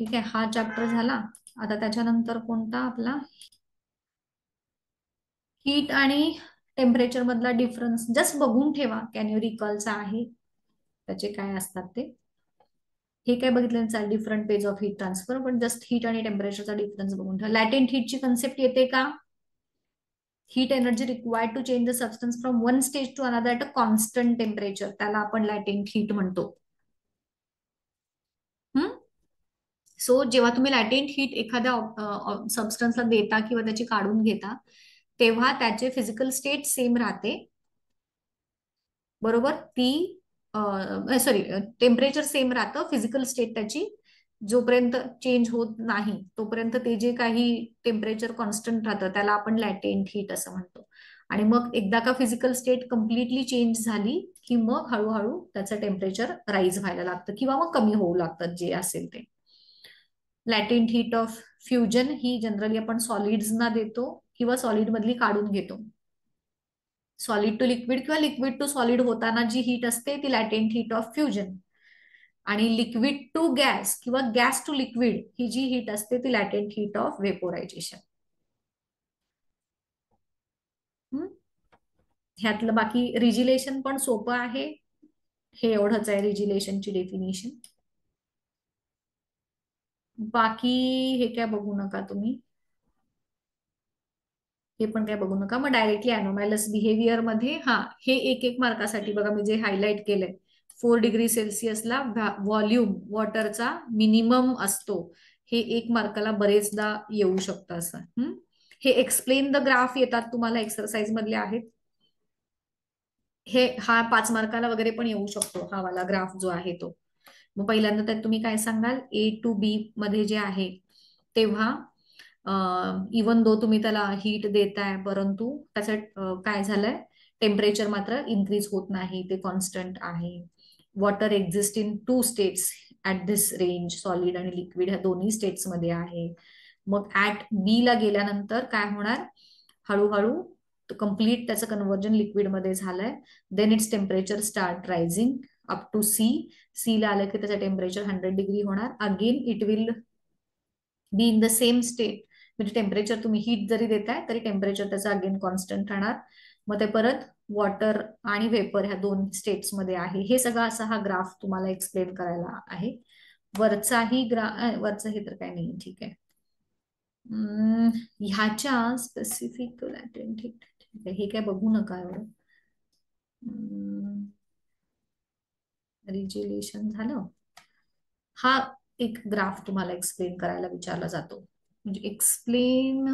ठीक आहे, हा चॅप्टर झाला. आता त्याच्यानंतर कोणता आपला हीट आणि टेम्परेचर मधला डिफरन्स जस्ट बघून ठेवा. कॅन यू रिकॉलचा आहे, त्याचे काय असतात ते. हे काय बघितलं चालेल, different page of heat transfer, पण जस्ट हीट आणि टेम्परेचरचा डिफरन्स बघून ठेवा. लॅटेंट हीटची कन्सेप्ट येते का? Heat energy required to change the substance from one stage to another at a constant temperature, त्याला आपण लॅटेंट हीट म्हणतो. सो जेव्हा तुम्ही लॅटेंट हीट एखाद्या सबस्टन्सला देता किंवा त्याची काढून घेता तेव्हा त्याचे फिजिकल स्टेट सेम राहते, बरोबर. ती सॉरी, टेम्परेचर सेम राहतं, फिजिकल स्टेट त्याची जोपर्यंत चेंज होत नाही तोपर्यंत ते जे काही टेम्परेचर कॉन्स्टंट राहतं त्याला आपण लॅटेंट हीट असं म्हणतो. आणि मग एकदा का फिजिकल स्टेट कम्प्लिटली चेंज झाली की मग हळूहळू त्याचं टेम्परेचर राईज व्हायला लागतं किंवा मग कमी होऊ लागतं जे असेल ते. लॅटेंट हीट ऑफ फ्युजन ही जनरली आपण सॉलिड्सना देतो किंवा सॉलिड मधली काढून घेतो. सॉलिड टू लिक्विड किंवा लिक्विड टू सॉलिड होताना जी हीट असते ती लॅटेंट हीट ऑफ फ्युजन. आणि लिक्विड टू गॅस किंवा गॅस टू लिक्विड ही जी हीट असते ती लॅटेंट हीट ऑफ वेपोरायझेशन. ह्यातलं बाकी रिजिलेशन पण सोपं आहे. हे एवढंच आहे रिजिलेशनची डेफिनेशन. बाकी हे काय बघू नका तुम्ही, हे पण काय बघू नका. मग डायरेक्टली अनोमॅलस बिहेवियर मध्ये हे एक एक मार्कासाठी बघा मी जे हायलाइट केलंय. 4 डिग्री सेल्सिअसला व्हॉल्यूम वॉटरचा मिनिमम असतो. हे एक मार्काला बरेचदा येऊ शकतं असं. हे एक्सप्लेन द ग्राफ येतात तुम्हाला एक्सरसाइज मधले आहेत. हा 5 मार्काला वगैरे पण येऊ शकतो हा वाला ग्राफ जो आहे तो. मग पहिल्यांदा त्यात तुम्ही काय सांगाल, A to B मध्ये जे आहे तेव्हा इवन दो तुम्ही त्याला हीट देताय परंतु त्याचं काय झालंय, टेम्परेचर मात्र इन्क्रीज होत नाही, ते कॉन्स्टंट आहे. Water exist in 2 states at this range, solid आणि लिक्विड ह्या दोन्ही स्टेट्स मध्ये आहे. मग ऍट बी ला गेल्यानंतर काय होणार, हळूहळू कम्प्लीट त्याचं कन्व्हर्जन लिक्विड मध्ये झालंय. Then its temperature start rising up to C ला आलं की त्याचं टेम्परेचर 100 डिग्री होणार. Again it will be in the same state, म्हणजे टेम्परेचर तुम्ही हीट जरी देताय तरी टेम्परेचर त्याचं अगेन कॉन्स्टंट राहणार. मग ते परत वॉटर आणि वेपर ह्या 2 स्टेट्स मध्ये आहे. हे सगळं असा हा ग्राफ तुम्हाला एक्सप्लेन करायला आहे. वरचाही वरचं हे तर काय नाही, ठीक आहे. ह्याच्या स्पेसिफिक लॅटेंट हीट, ठीक आहे, हे काय बघू नका एवढं. रिजिलेशन झालं. हा एक ग्राफ तुम्हाला एक्सप्लेन करायला विचारला जातो, म्हणजे एक्सप्लेन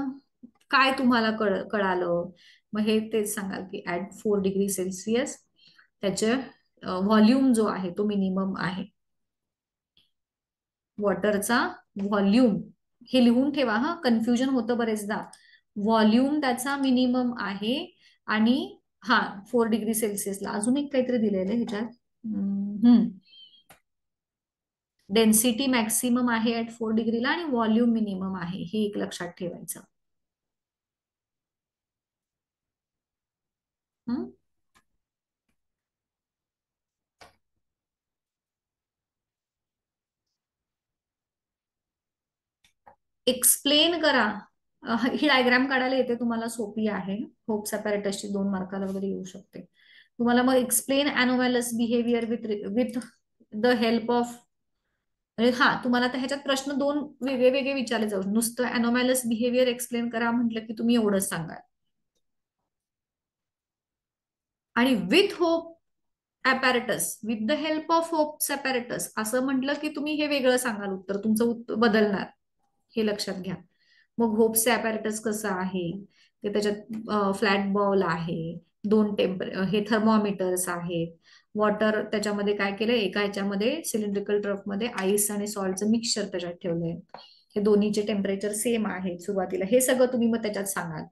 काय तुम्हाला कळालं. मग हे तेच सांगाल की ऍट 4 डिग्री सेल्सिअस त्याचे व्हॉल्यूम जो आहे तो मिनिमम आहे. वॉटरचा व्हॉल्यूम हे लिहून ठेवा, कन्फ्युजन होतं बरेचदा. व्हॉल्यूम त्याचा मिनिमम आहे आणि 4 डिग्री सेल्सिअसला अजून एक काहीतरी दिलेलं आहे ह्याच्यात, डेन्सिटी मॅक्सिमम आहे ऍट 4 डिग्रीला आणि व्हॉल्यूम मिनिमम आहे, हे एक लक्षात ठेवायचं. एक्सप्लेन करा. ही डायग्राम काढायला येते तुम्हाला, सोपी आहे. होप्स अपॅरेटसची 2 मार्काला वगैरे येऊ शकते तुम्हाला. मग explain anomalous behaviour with the help of, तुम्हाला तर ह्याच्यात प्रश्न 2 वेगळे वेगळे विचारले जाऊ. नुसतं अनोमॅलस बिहेवियर एक्सप्लेन करा म्हटलं की तुम्ही एवढंच सांगाल. आणि with hope apparatus with the help of hopes apparatus असं म्हटलं की तुम्ही हे वेगळं सांगाल उत्तर, तुमचं उत्तर बदलणार, हे लक्षात घ्या. मग होप्स ॲपॅरेटस कसं आहे, ते त्याच्यात फ्लॅट बॉल आहे, दोन हे थर्मोमीटर्स आहेत, वॉटर त्याच्यामध्ये काय केलंय, एका ह्याच्यामध्ये सिलेंड्रिकल ट्रफमध्ये आईस आणि सॉल्टचं मिक्सचर त्याच्यात ठेवलंय, हे दोन्हीचे टेम्परेचर सेम आहे सुरुवातीला, हे सगळं तुम्ही मग त्याच्यात सांगाल.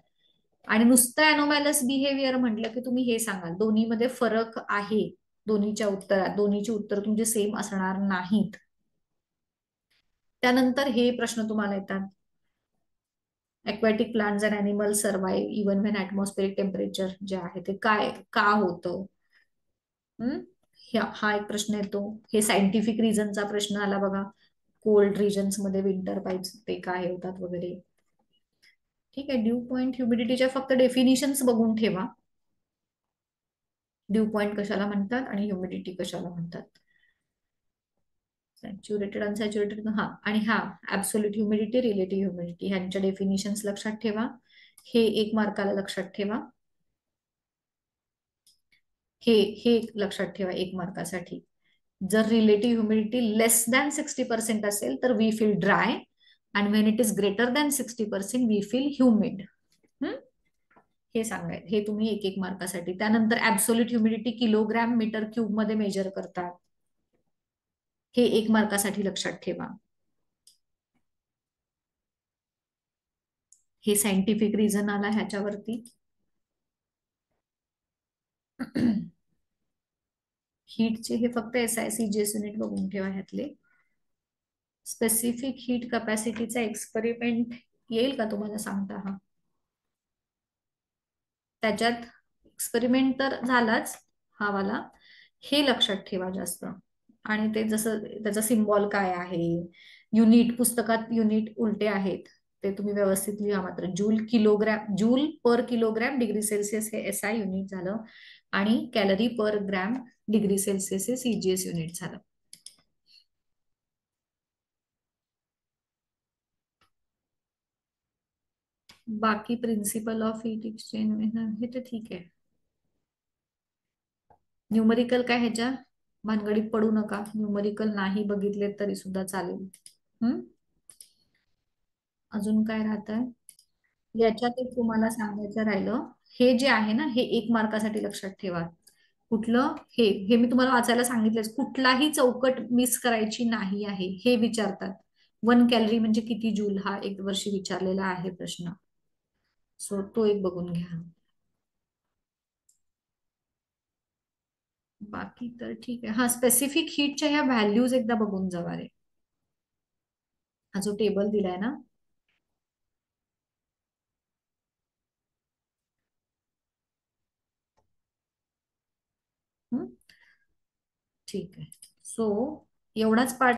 आणि नुसतं अॅनोमॅलस बिहेवियर म्हटलं की तुम्ही हे सांगाल, दोन्हीमध्ये फरक आहे, दोन्हीच्या उत्तरात, दोन्हीची उत्तर तुमचे सेम असणार नाहीत. त्यानंतर हे प्रश्न तुम्हाला येतात, aquatic plants and animals survive even when atmospheric temperature जे आहे ते काय का होतं. हम्म हा एक प्रश्न येतो. हे सायंटिफिक रिझनचा प्रश्न आला बघा, कोल्ड रिजन्स मध्ये विंटर पाईप्स ते काय होतात वगैरे. ठीक आहे, ड्यू पॉइंट ह्युमिडिटीच्या फक्त डेफिनिशन्स बघून ठेवा, ड्यू पॉइंट कशाला म्हणतात आणि ह्युमिडिटी कशाला म्हणतात. सॅच्युरेटेड अनसॅच्युरेटेड, हा आणि हा ऍब्सोल्यूट ह्युमिडिटी रिलेटिव्ह ह्युमिडिटी ह्यांच्या डेफिनिशन्स लक्षात ठेवा. हे एक मार्काला लक्षात ठेवा. हे हे लक्षात ठेवा एक मार्कासाठी. जर रिलेटिव्ह ह्युमिडिटी लेस दॅन 60% असेल तर वी फील ड्राय, आणि when it is greater than 60% we feel humid. हे सांगाय, हे तुम्ही एक एक मार्कासाठी. त्यानंतर absolute humidity kilogram metre cube मध्ये मेजर करतात, हे एक मार्कासाठी लक्षात ठेवा. हे सायंटिफिक रिझन आला ह्याच्यावरती. हीटचे हे फक्त SI CGS युनिट बघून ठेवा ह्यातले. स्पेसिफिक हीट कपॅसिटीचा एक्सपेरिमेंट येईल का तुम्हाला सांगता, हा त्याच्यात एक्सपेरिमेंट तर झालाच हा वाला, हे लक्षात ठेवा जास्त. आणि ते जसं त्याचा सिम्बॉल काय आहे, युनिट पुस्तकात युनिट उलटे आहेत, ते तुम्ही व्यवस्थित लिहा मात्र. जूल किलोग्रॅम, जूल पर किलोग्रॅम डिग्री सेल्सिअस हे SI युनिट झालं, आणि कॅलरी पर ग्रॅम डिग्री सेल्सिअस हे CGS युनिट झालं. बाकी प्रिन्सिपल ऑफ हीट एक्सचेंज हे तर ठीक आहे. न्यूमरिकल काय ह्याच्या भानगडीत पडू नका, न्यूमरिकल नाही बघितले तरी सुद्धा चालेल. हम्म अजून काय राहत आहे याच्यात, एक तुम्हाला सांगायचं राहिलं, हे जे आहे ना हे एक मार्कासाठी लक्षात ठेवा. कुठलं, हे हे मी तुम्हाला वाचायला सांगितलंच, कुठलाही चौकट मिस करायची नाही आहे, हे विचारतात. 1 कॅलरी म्हणजे किती जूल, हा एक वर्षी विचारलेला आहे प्रश्न, सो तो एक बघून घ्या. बाकी तर ठीक आहे. हा स्पेसिफिक हीटच्या ह्या व्हॅल्यूज एकदा बघून जावा रे, हा जो टेबल दिलाय ना. हम्म, ठीक आहे. सो एवढाच पार्ट